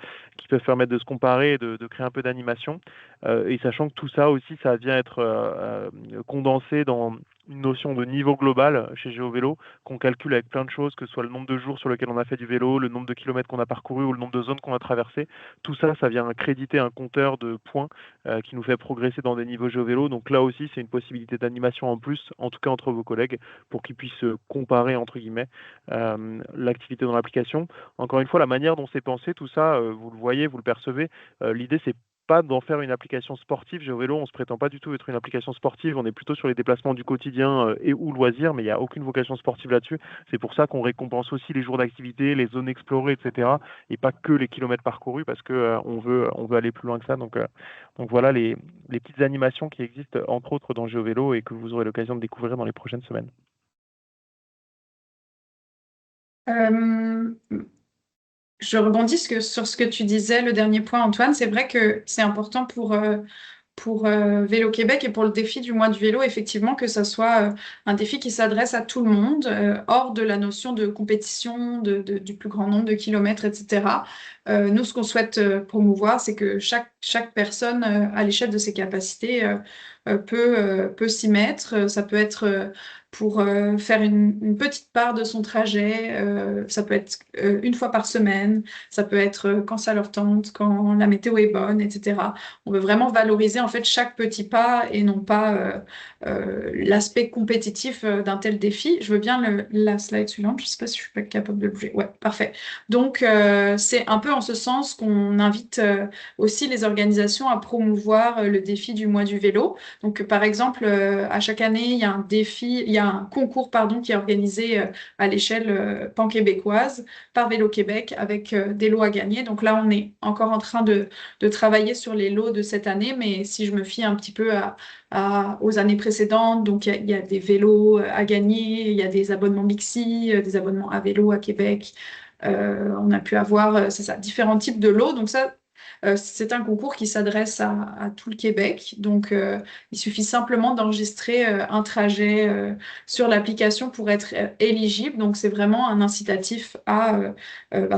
permettre de se comparer et de créer un peu d'animation. Et sachant que tout ça aussi, ça vient être condensé dans une notion de niveau global chez GeoVélo qu'on calcule avec plein de choses, que ce soit le nombre de jours sur lesquels on a fait du vélo, le nombre de kilomètres qu'on a parcouru ou le nombre de zones qu'on a traversées. Tout ça, ça vient créditer un compteur de points qui nous fait progresser dans des niveaux GeoVélo. Donc là aussi, c'est une possibilité d'animation en plus, en tout cas entre vos collègues, pour qu'ils puissent comparer, entre guillemets, l'activité dans l'application. Encore une fois, la manière dont c'est pensé, tout ça, vous le voyez, vous le percevez. L'idée, c'est pas d'en faire une application sportive. GeoVélo, on se prétend pas du tout être une application sportive. On est plutôt sur les déplacements du quotidien et ou loisirs, mais il n'y a aucune vocation sportive là-dessus. C'est pour ça qu'on récompense aussi les jours d'activité, les zones explorées, etc. Et pas que les kilomètres parcourus, parce que on veut aller plus loin que ça. Donc voilà les petites animations qui existent entre autres dans GeoVélo et que vous aurez l'occasion de découvrir dans les prochaines semaines. Euh, je rebondis sur ce que tu disais, le dernier point, Antoine. C'est vrai que c'est important pour Vélo Québec et pour le défi du mois du vélo, effectivement, que ça soit un défi qui s'adresse à tout le monde, hors de la notion de compétition, du plus grand nombre de kilomètres, etc. Nous, ce qu'on souhaite promouvoir, c'est que chaque personne, à l'échelle de ses capacités, peut s'y mettre. Ça peut être pour faire une petite part de son trajet. Ça peut être une fois par semaine. Ça peut être quand ça leur tente, quand la météo est bonne, etc. On veut vraiment valoriser en fait chaque petit pas et non pas l'aspect compétitif d'un tel défi. Je veux bien la slide suivante. Je ne sais pas si je suis pas capable de le bouger. Ouais, parfait. Donc c'est un peu en ce sens qu'on invite aussi les organisations à promouvoir le défi du mois du vélo. Donc, par exemple, à chaque année, il y a il y a un concours, pardon, qui est organisé à l'échelle pan-québécoise par Vélo Québec avec des lots à gagner. Donc là, on est encore en train de travailler sur les lots de cette année, mais si je me fie un petit peu aux années précédentes, donc il y a des vélos à gagner, il y a des abonnements Bixi, des abonnements à vélo à Québec. On a pu avoir, c'est ça, différents types de lots. Donc ça, c'est un concours qui s'adresse à tout le Québec. Donc, il suffit simplement d'enregistrer un trajet sur l'application pour être éligible. Donc, c'est vraiment un incitatif à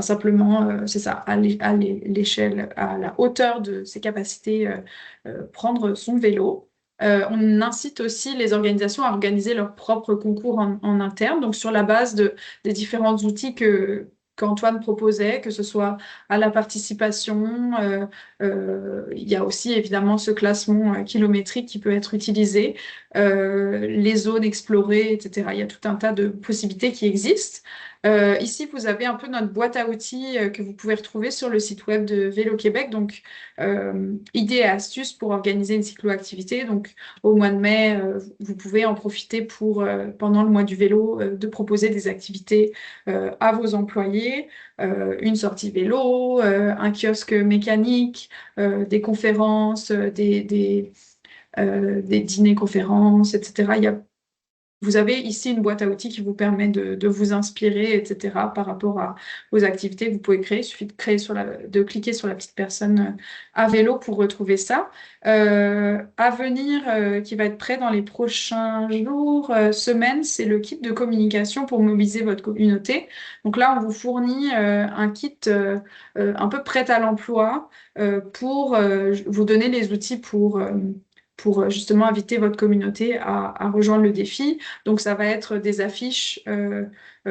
simplement, c'est ça, à l'échelle, à la hauteur de ses capacités, prendre son vélo. On incite aussi les organisations à organiser leurs propres concours en interne, donc sur la base des différents outils qu'Antoine proposait, que ce soit à la participation. Il y a aussi évidemment ce classement kilométrique qui peut être utilisé, les zones explorées, etc. Il y a tout un tas de possibilités qui existent. Ici, vous avez un peu notre boîte à outils que vous pouvez retrouver sur le site web de Vélo Québec. Donc, idées et astuces pour organiser une cyclo-activité. Donc, au mois de mai, vous pouvez en profiter pour, pendant le mois du vélo, de proposer des activités à vos employés, une sortie vélo, un kiosque mécanique, des conférences, des dîners-conférences, etc. Vous avez ici une boîte à outils qui vous permet de vous inspirer, etc. par rapport aux activités que vous pouvez créer. Il suffit de cliquer sur la petite personne à vélo pour retrouver ça. À venir, qui va être prêt dans les prochains jours, semaines, c'est le kit de communication pour mobiliser votre communauté. Donc là, on vous fournit un kit un peu prêt à l'emploi pour vous donner les outils pour justement inviter votre communauté à rejoindre le défi. Donc, ça va être des affiches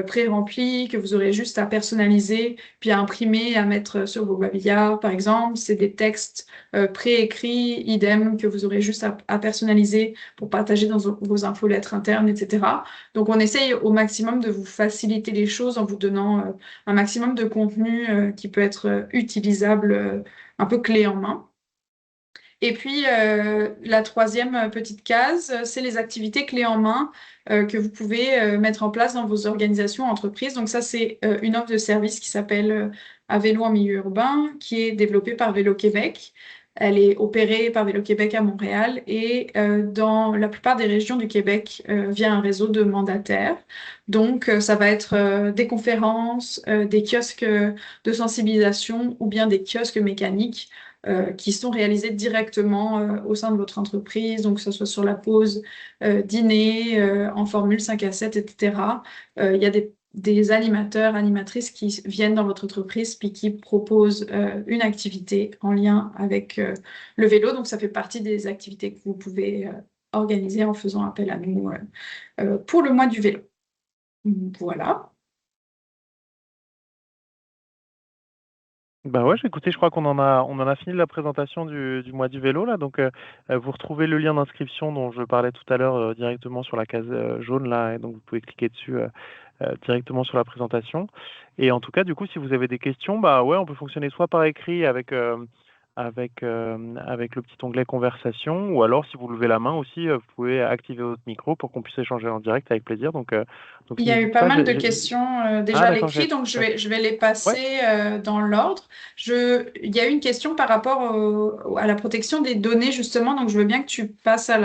pré-remplies que vous aurez juste à personnaliser, puis à imprimer, à mettre sur vos babillards, par exemple. C'est des textes pré-écrits, idem, que vous aurez juste à personnaliser pour partager dans vos infolettres internes, etc. Donc, on essaye au maximum de vous faciliter les choses en vous donnant un maximum de contenu qui peut être utilisable un peu clé en main. Et puis, la troisième petite case, c'est les activités clés en main que vous pouvez mettre en place dans vos organisations, entreprises. Donc ça, c'est une offre de service qui s'appelle À vélo en milieu urbain, qui est développée par Vélo Québec. Elle est opérée par Vélo Québec à Montréal et dans la plupart des régions du Québec via un réseau de mandataires. Donc, ça va être des conférences, des kiosques de sensibilisation ou bien des kiosques mécaniques qui sont réalisés directement au sein de votre entreprise, donc que ce soit sur la pause dîner, en formule 5 à 7, etc. Il y a des animateurs, animatrices qui viennent dans votre entreprise puis qui proposent une activité en lien avec le vélo. Donc, ça fait partie des activités que vous pouvez organiser en faisant appel à nous pour le mois du vélo. Voilà. Bah ouais, écoutez, je crois qu'on en a fini la présentation du mois du vélo là. Donc, vous retrouvez le lien d'inscription dont je parlais tout à l'heure directement sur la case jaune là, et donc vous pouvez cliquer dessus directement sur la présentation. Et en tout cas, du coup, si vous avez des questions, bah ouais, on peut fonctionner soit par écrit avec le petit onglet conversation, ou alors si vous levez la main aussi, vous pouvez activer votre micro pour qu'on puisse échanger en direct avec plaisir. Donc Il y a eu n'hésitez pas pas. mal de questions déjà Ah à d'accord, l'écrit, donc ouais. je vais les Ouais. passer dans l'ordre. Il y a eu une question par rapport à la protection des données, justement, donc je veux bien que tu passes à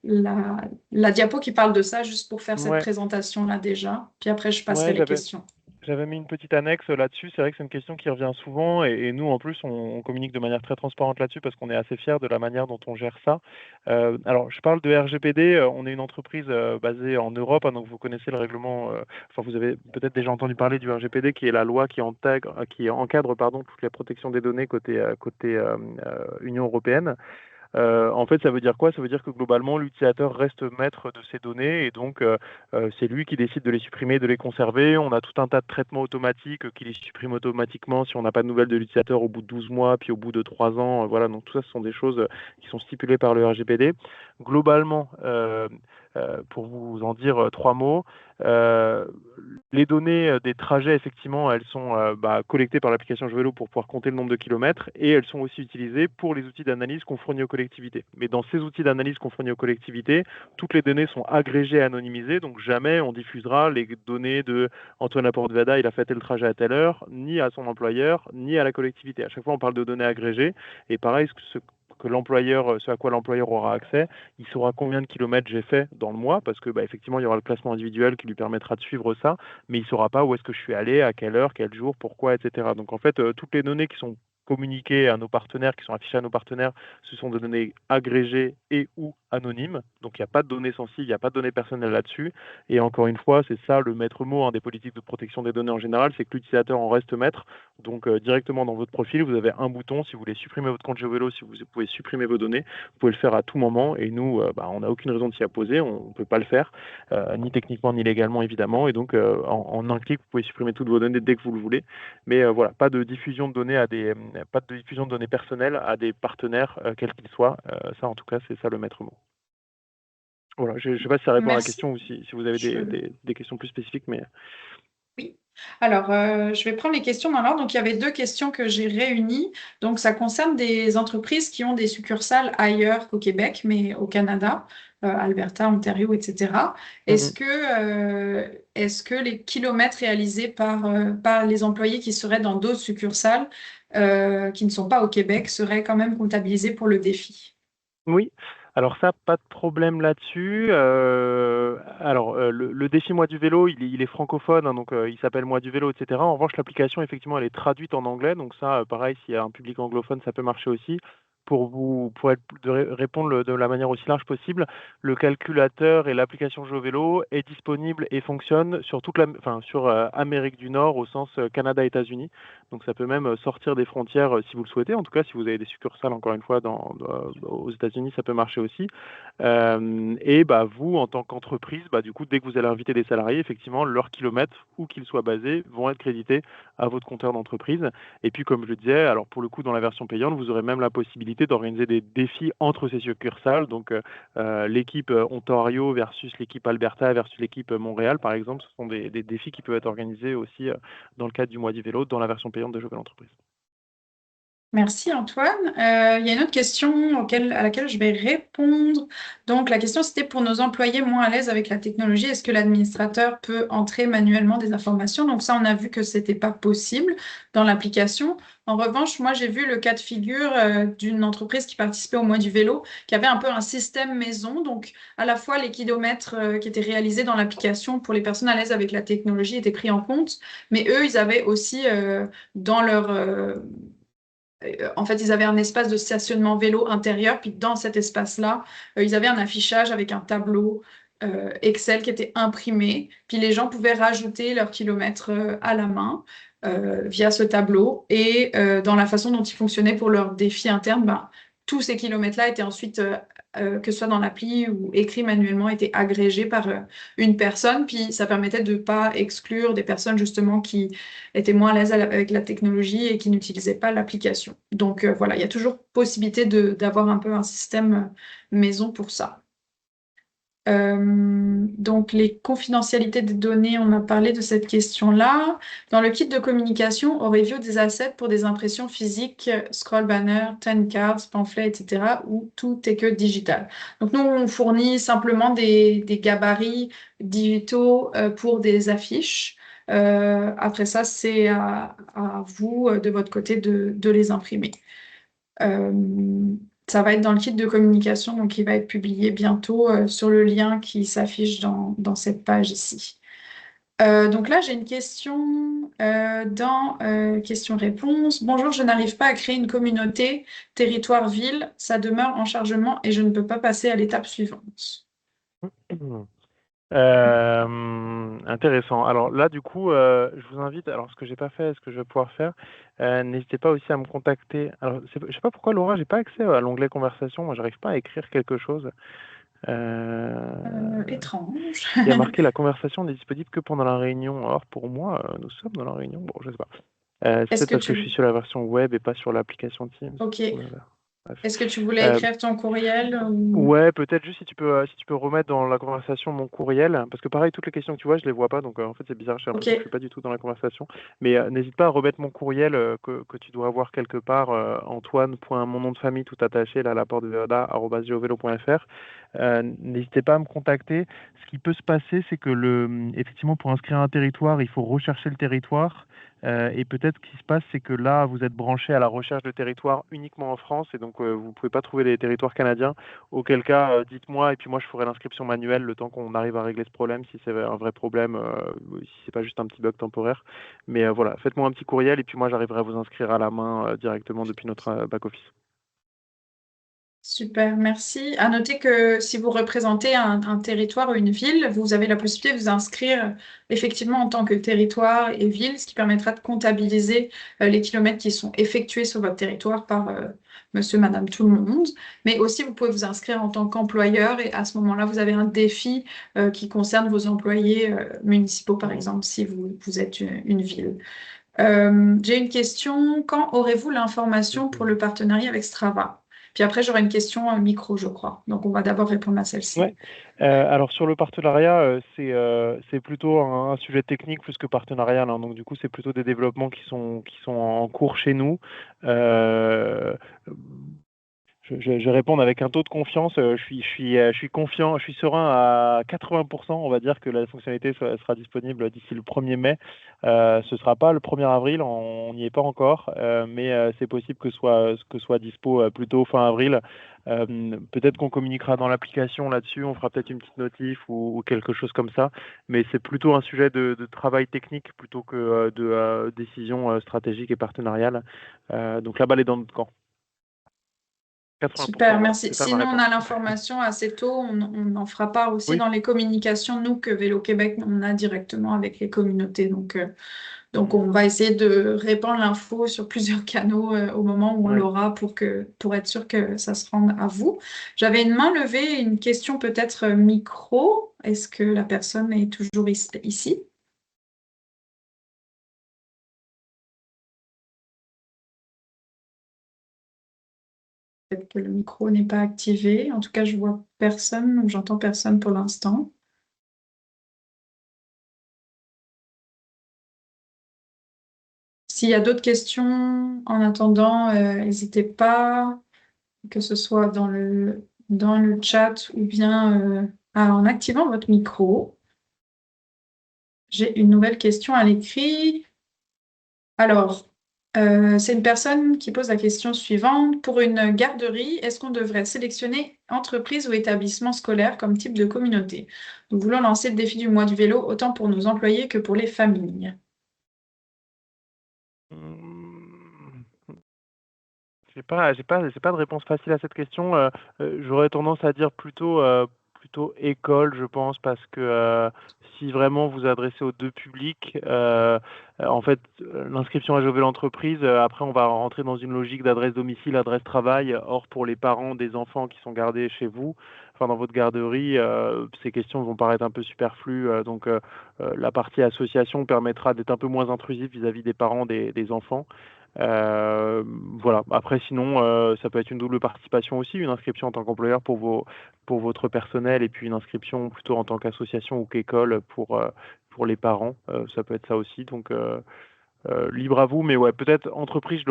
la diapo qui parle de ça, juste pour faire cette Ouais. présentation-là déjà, puis après je passerai Ouais, les questions. J'avais mis une petite annexe là-dessus. C'est vrai que c'est une question qui revient souvent et nous, en plus, on communique de manière très transparente là-dessus parce qu'on est assez fiers de la manière dont on gère ça. Alors, je parle de RGPD. On est une entreprise basée en Europe, hein, donc vous connaissez le règlement. Enfin, vous avez peut-être déjà entendu parler du RGPD, qui est la loi qui encadre, pardon, toute la protection des données côté Union européenne. En fait, ça veut dire quoi? Ça veut dire que globalement, l'utilisateur reste maître de ses données et donc c'est lui qui décide de les supprimer, de les conserver. On a tout un tas de traitements automatiques qui les suppriment automatiquement si on n'a pas de nouvelles de l'utilisateur au bout de 12 mois, puis au bout de 3 ans. Voilà, donc tout ça, ce sont des choses qui sont stipulées par le RGPD. Globalement, pour vous en dire trois mots, euh, les données des trajets, effectivement, elles sont collectées par l'application Jovelo pour pouvoir compter le nombre de kilomètres et elles sont aussi utilisées pour les outils d'analyse qu'on fournit aux collectivités. Mais dans ces outils d'analyse qu'on fournit aux collectivités, toutes les données sont agrégées et anonymisées, donc jamais on diffusera les données de Antoine Laporte-Vada, il a fait tel trajet à telle heure, ni à son employeur, ni à la collectivité. À chaque fois, on parle de données agrégées et pareil, ce à quoi l'employeur aura accès, il saura combien de kilomètres j'ai fait dans le mois, parce que effectivement, il y aura le classement individuel qui lui permettra de suivre ça, mais il ne saura pas où est-ce que je suis allé, à quelle heure, quel jour, pourquoi, etc. Donc en fait, toutes les données qui sont communiquées à nos partenaires, qui sont affichées à nos partenaires, ce sont des données agrégées et ou anonymes. Donc il n'y a pas de données sensibles, il n'y a pas de données personnelles là-dessus. Et encore une fois, c'est ça le maître mot des politiques de protection des données en général, c'est que l'utilisateur en reste maître. Donc directement dans votre profil, vous avez un bouton, si vous voulez supprimer votre compte GeoVélo, si vous pouvez supprimer vos données, vous pouvez le faire à tout moment. Et nous, on n'a aucune raison de s'y opposer, on ne peut pas le faire, ni techniquement ni légalement évidemment. Et donc en un clic, vous pouvez supprimer toutes vos données dès que vous le voulez. Mais voilà, pas de diffusion de données pas de diffusion de données personnelles à des partenaires, quels qu'ils soient. Ça, en tout cas, c'est ça le maître mot. Voilà, je ne sais pas si ça répond à la Merci. question ou si vous avez des questions plus spécifiques, mais Oui. Alors, je vais prendre les questions dans l'ordre. Donc, il y avait deux questions que j'ai réunies. Donc, ça concerne des entreprises qui ont des succursales ailleurs qu'au Québec, mais au Canada, Alberta, Ontario, etc. Mhm. Est-ce que les kilomètres réalisés par les employés qui seraient dans d'autres succursales, qui ne sont pas au Québec, seraient quand même comptabilisés pour le défi? Oui, alors ça, pas de problème là-dessus. Le défi Moi du vélo, il est francophone, hein, donc il s'appelle Moi du vélo, etc. En revanche, l'application, effectivement, elle est traduite en anglais, donc ça, pareil, s'il y a un public anglophone, ça peut marcher aussi. Répondre de la manière aussi large possible, le calculateur et l'application GeoVélo est disponible et fonctionne sur sur Amérique du Nord au sens Canada-États-Unis. Donc ça peut même sortir des frontières si vous le souhaitez. En tout cas, si vous avez des succursales, encore une fois, aux États-Unis, ça peut marcher aussi. Vous, en tant qu'entreprise, du coup, dès que vous allez inviter des salariés, effectivement, leurs kilomètres, où qu'ils soient basés, vont être crédités à votre compteur d'entreprise. Et puis, comme je le disais, alors pour le coup, dans la version payante, vous aurez même la possibilité d'organiser des défis entre ces succursales. Donc, l'équipe Ontario versus l'équipe Alberta versus l'équipe Montréal, par exemple, ce sont des défis qui peuvent être organisés aussi dans le cadre du mois du vélo, dans la version payante de Jeux l'entreprise. Merci Antoine. Il y a une autre question à laquelle je vais répondre. Donc la question c'était pour nos employés moins à l'aise avec la technologie, est-ce que l'administrateur peut entrer manuellement des informations? Donc ça on a vu que c'était pas possible dans l'application. En revanche, moi j'ai vu le cas de figure d'une entreprise qui participait au mois du vélo, qui avait un peu un système maison. Donc à la fois les kilomètres qui étaient réalisés dans l'application pour les personnes à l'aise avec la technologie étaient pris en compte, mais eux ils avaient aussi dans leur en fait, ils avaient un espace de stationnement vélo intérieur, puis dans cet espace-là, ils avaient un affichage avec un tableau Excel qui était imprimé, puis les gens pouvaient rajouter leurs kilomètres à la main via ce tableau, et dans la façon dont il fonctionnait pour leur défi interne, tous ces kilomètres-là étaient ensuite, que ce soit dans l'appli ou écrits manuellement, étaient agrégés par une personne, puis ça permettait de ne pas exclure des personnes justement qui étaient moins à l'aise avec la technologie et qui n'utilisaient pas l'application. Donc voilà, il y a toujours possibilité d'avoir un peu un système maison pour ça. Donc les confidentialités des données, on a parlé de cette question-là. Dans le kit de communication, aurez-vous des assets pour des impressions physiques, scroll banner, 10 cards, pamphlets, etc., où tout est que digital? Donc nous, on fournit simplement des gabarits digitaux pour des affiches. Après ça, c'est à vous, de votre côté, de les imprimer. Euh, Ça va être dans le kit de communication, donc il va être publié bientôt sur le lien qui s'affiche dans cette page ici. Donc là, j'ai une question dans questions-réponses. Bonjour, je n'arrive pas à créer une communauté territoire-ville. Ça demeure en chargement et je ne peux pas passer à l'étape suivante. Intéressant. Alors là, du coup, je vous invite, alors ce que j'ai pas fait, ce que je vais pouvoir faire, n'hésitez pas aussi à me contacter. Alors, je sais pas pourquoi, Laura, j'ai pas accès à l'onglet conversation. Moi, j'arrive pas à écrire quelque chose. Étrange. Il y a marqué la conversation n'est disponible que pendant la réunion. Or, pour moi, nous sommes dans la réunion. Bon, je sais pas. C'est Est-ce peut-être que parce que je suis tu... sur la version web et pas sur l'application Teams. Ok. Ouh là là. Bref. Est-ce que tu voulais Euh, écrire ton courriel ou... Ouais, peut-être juste si tu peux remettre dans la conversation mon courriel, parce que pareil, toutes les questions que tu vois, je les vois pas, donc en fait c'est bizarre, j'ai Ok. l'impression que je suis pas du tout dans la conversation. Mais n'hésite pas à remettre mon courriel que tu dois avoir quelque part, Antoine.mon nom de famille tout attaché, là, à la porte de Verda, @geovelo.fr. N'hésitez pas à me contacter. Ce qui peut se passer, c'est que effectivement, pour inscrire un territoire, il faut rechercher le territoire. Et peut-être ce qui se passe, c'est que là, vous êtes branché à la recherche de territoires uniquement en France, et donc vous ne pouvez pas trouver les territoires canadiens. Auquel cas, dites-moi, et puis moi je ferai l'inscription manuelle le temps qu'on arrive à régler ce problème, si c'est un vrai problème, si c'est pas juste un petit bug temporaire. Mais voilà, faites-moi un petit courriel, et puis moi j'arriverai à vous inscrire à la main directement depuis notre back-office. Super, merci. À noter que si vous représentez un territoire ou une ville, vous avez la possibilité de vous inscrire effectivement en tant que territoire et ville, ce qui permettra de comptabiliser les kilomètres qui sont effectués sur votre territoire par monsieur, madame, tout le monde. Mais aussi, vous pouvez vous inscrire en tant qu'employeur et à ce moment-là, vous avez un défi qui concerne vos employés municipaux, par Mhm. exemple, si vous êtes une ville. J'ai une question. Quand aurez-vous l'information pour Mhm. le partenariat avec Strava? Puis après, j'aurai une question micro, je crois. Donc, on va d'abord répondre à celle-ci. Ouais. Alors sur le partenariat, c'est plutôt un sujet technique plus que partenarial, hein. Donc du coup, c'est plutôt des développements qui sont en cours chez nous. Euh, je vais répondre avec un taux de confiance. Je suis confiant, je suis serein à 80%. On va dire que la fonctionnalité sera disponible d'ici le 1er mai. Ce sera pas le 1er avril, on n'y est pas encore, mais c'est possible que soit dispo plutôt fin avril. Peut-être qu'on communiquera dans l'application là-dessus, on fera peut-être une petite notif ou quelque chose comme ça, mais c'est plutôt un sujet de travail technique plutôt que de décision stratégique et partenariale. Donc la balle est dans notre camp. 80%, Super, voilà, merci. c'est ça ma Sinon, on réponse. a l'information assez tôt. On en fera part aussi Oui. dans les communications, nous, que Vélo Québec, on a directement avec les communautés. Donc, Mhm. on va essayer de répandre l'info sur plusieurs canaux au moment où on Ouais. l'aura pour être sûr que ça se rende à vous. J'avais une main levée, une question peut-être micro. Est-ce que la personne est toujours ici? Peut-être que le micro n'est pas activé. En tout cas, je vois personne ou j'entends personne pour l'instant. S'il y a d'autres questions en attendant, n'hésitez pas, que ce soit dans le chat ou bien en activant votre micro. J'ai une nouvelle question à l'écrit. Alors, c'est une personne qui pose la question suivante. Pour une garderie, est-ce qu'on devrait sélectionner entreprise ou établissement scolaire comme type de communauté? Nous voulons lancer le défi du mois du vélo autant pour nos employés que pour les familles. Hmm, j'ai pas de réponse facile à cette question. J'aurais tendance à dire plutôt école, je pense, parce que si vraiment vous adressez aux deux publics, en fait, l'inscription à Jovel Entreprise, après, on va rentrer dans une logique d'adresse domicile, adresse travail. Or, pour les parents des enfants qui sont gardés chez vous, enfin dans votre garderie, ces questions vont paraître un peu superflues. La partie association permettra d'être un peu moins intrusif vis-à-vis des parents des enfants. Euh, voilà. Après, sinon, ça peut être une double participation aussi, une inscription en tant qu'employeur pour votre personnel et puis une inscription plutôt en tant qu'association ou qu'école pour les parents. Ça peut être ça aussi. Donc, libre à vous. Mais ouais, peut-être entreprise, je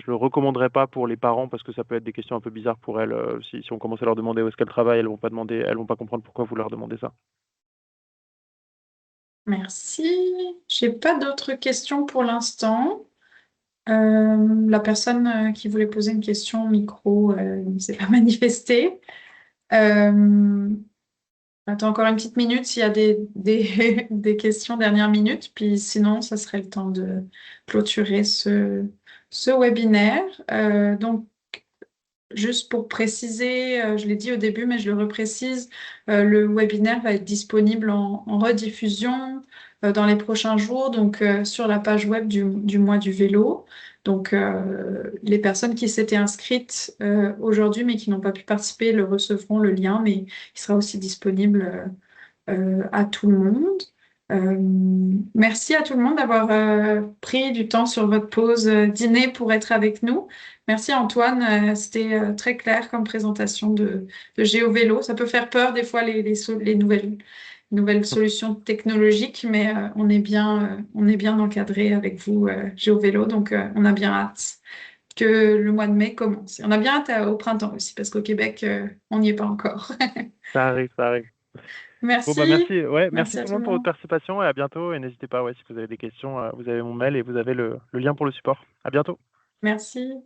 le recommanderais pas pour les parents parce que ça peut être des questions un peu bizarres pour elles. Si on commence à leur demander où est-ce qu'elles travaillent, elles vont pas comprendre pourquoi vous leur demandez ça. Merci. J'ai pas d'autres questions pour l'instant. La personne qui voulait poser une question au micro ne s'est pas manifestée. Euh, Attends encore une petite minute s'il y a des questions dernière minute, puis sinon, ça serait le temps de clôturer ce webinaire. Donc, juste pour préciser, je l'ai dit au début, mais je le reprécise, le webinaire va être disponible en rediffusion dans les prochains jours, donc sur la page web du mois du vélo. Donc, les personnes qui s'étaient inscrites aujourd'hui mais qui n'ont pas pu participer le recevront le lien, mais il sera aussi disponible à tout le monde. Euh, Merci à tout le monde d'avoir pris du temps sur votre pause dîner pour être avec nous. Merci Antoine, c'était très clair comme présentation de GeoVélo. Ça peut faire peur des fois les nouvelles solutions technologiques, mais on est bien encadré avec vous, GeoVélo, donc on a bien hâte que le mois de mai commence. Et on a bien hâte au printemps aussi, parce qu'au Québec, on n'y est pas encore. Ça arrive, ça arrive. Bon, bah Merci, merci, ouais, merci merci à tout le tout monde le pour votre monde. participation et à bientôt. Et n'hésitez pas, ouais, si vous avez des questions, vous avez mon mail et vous avez le lien pour le support. À bientôt. Merci.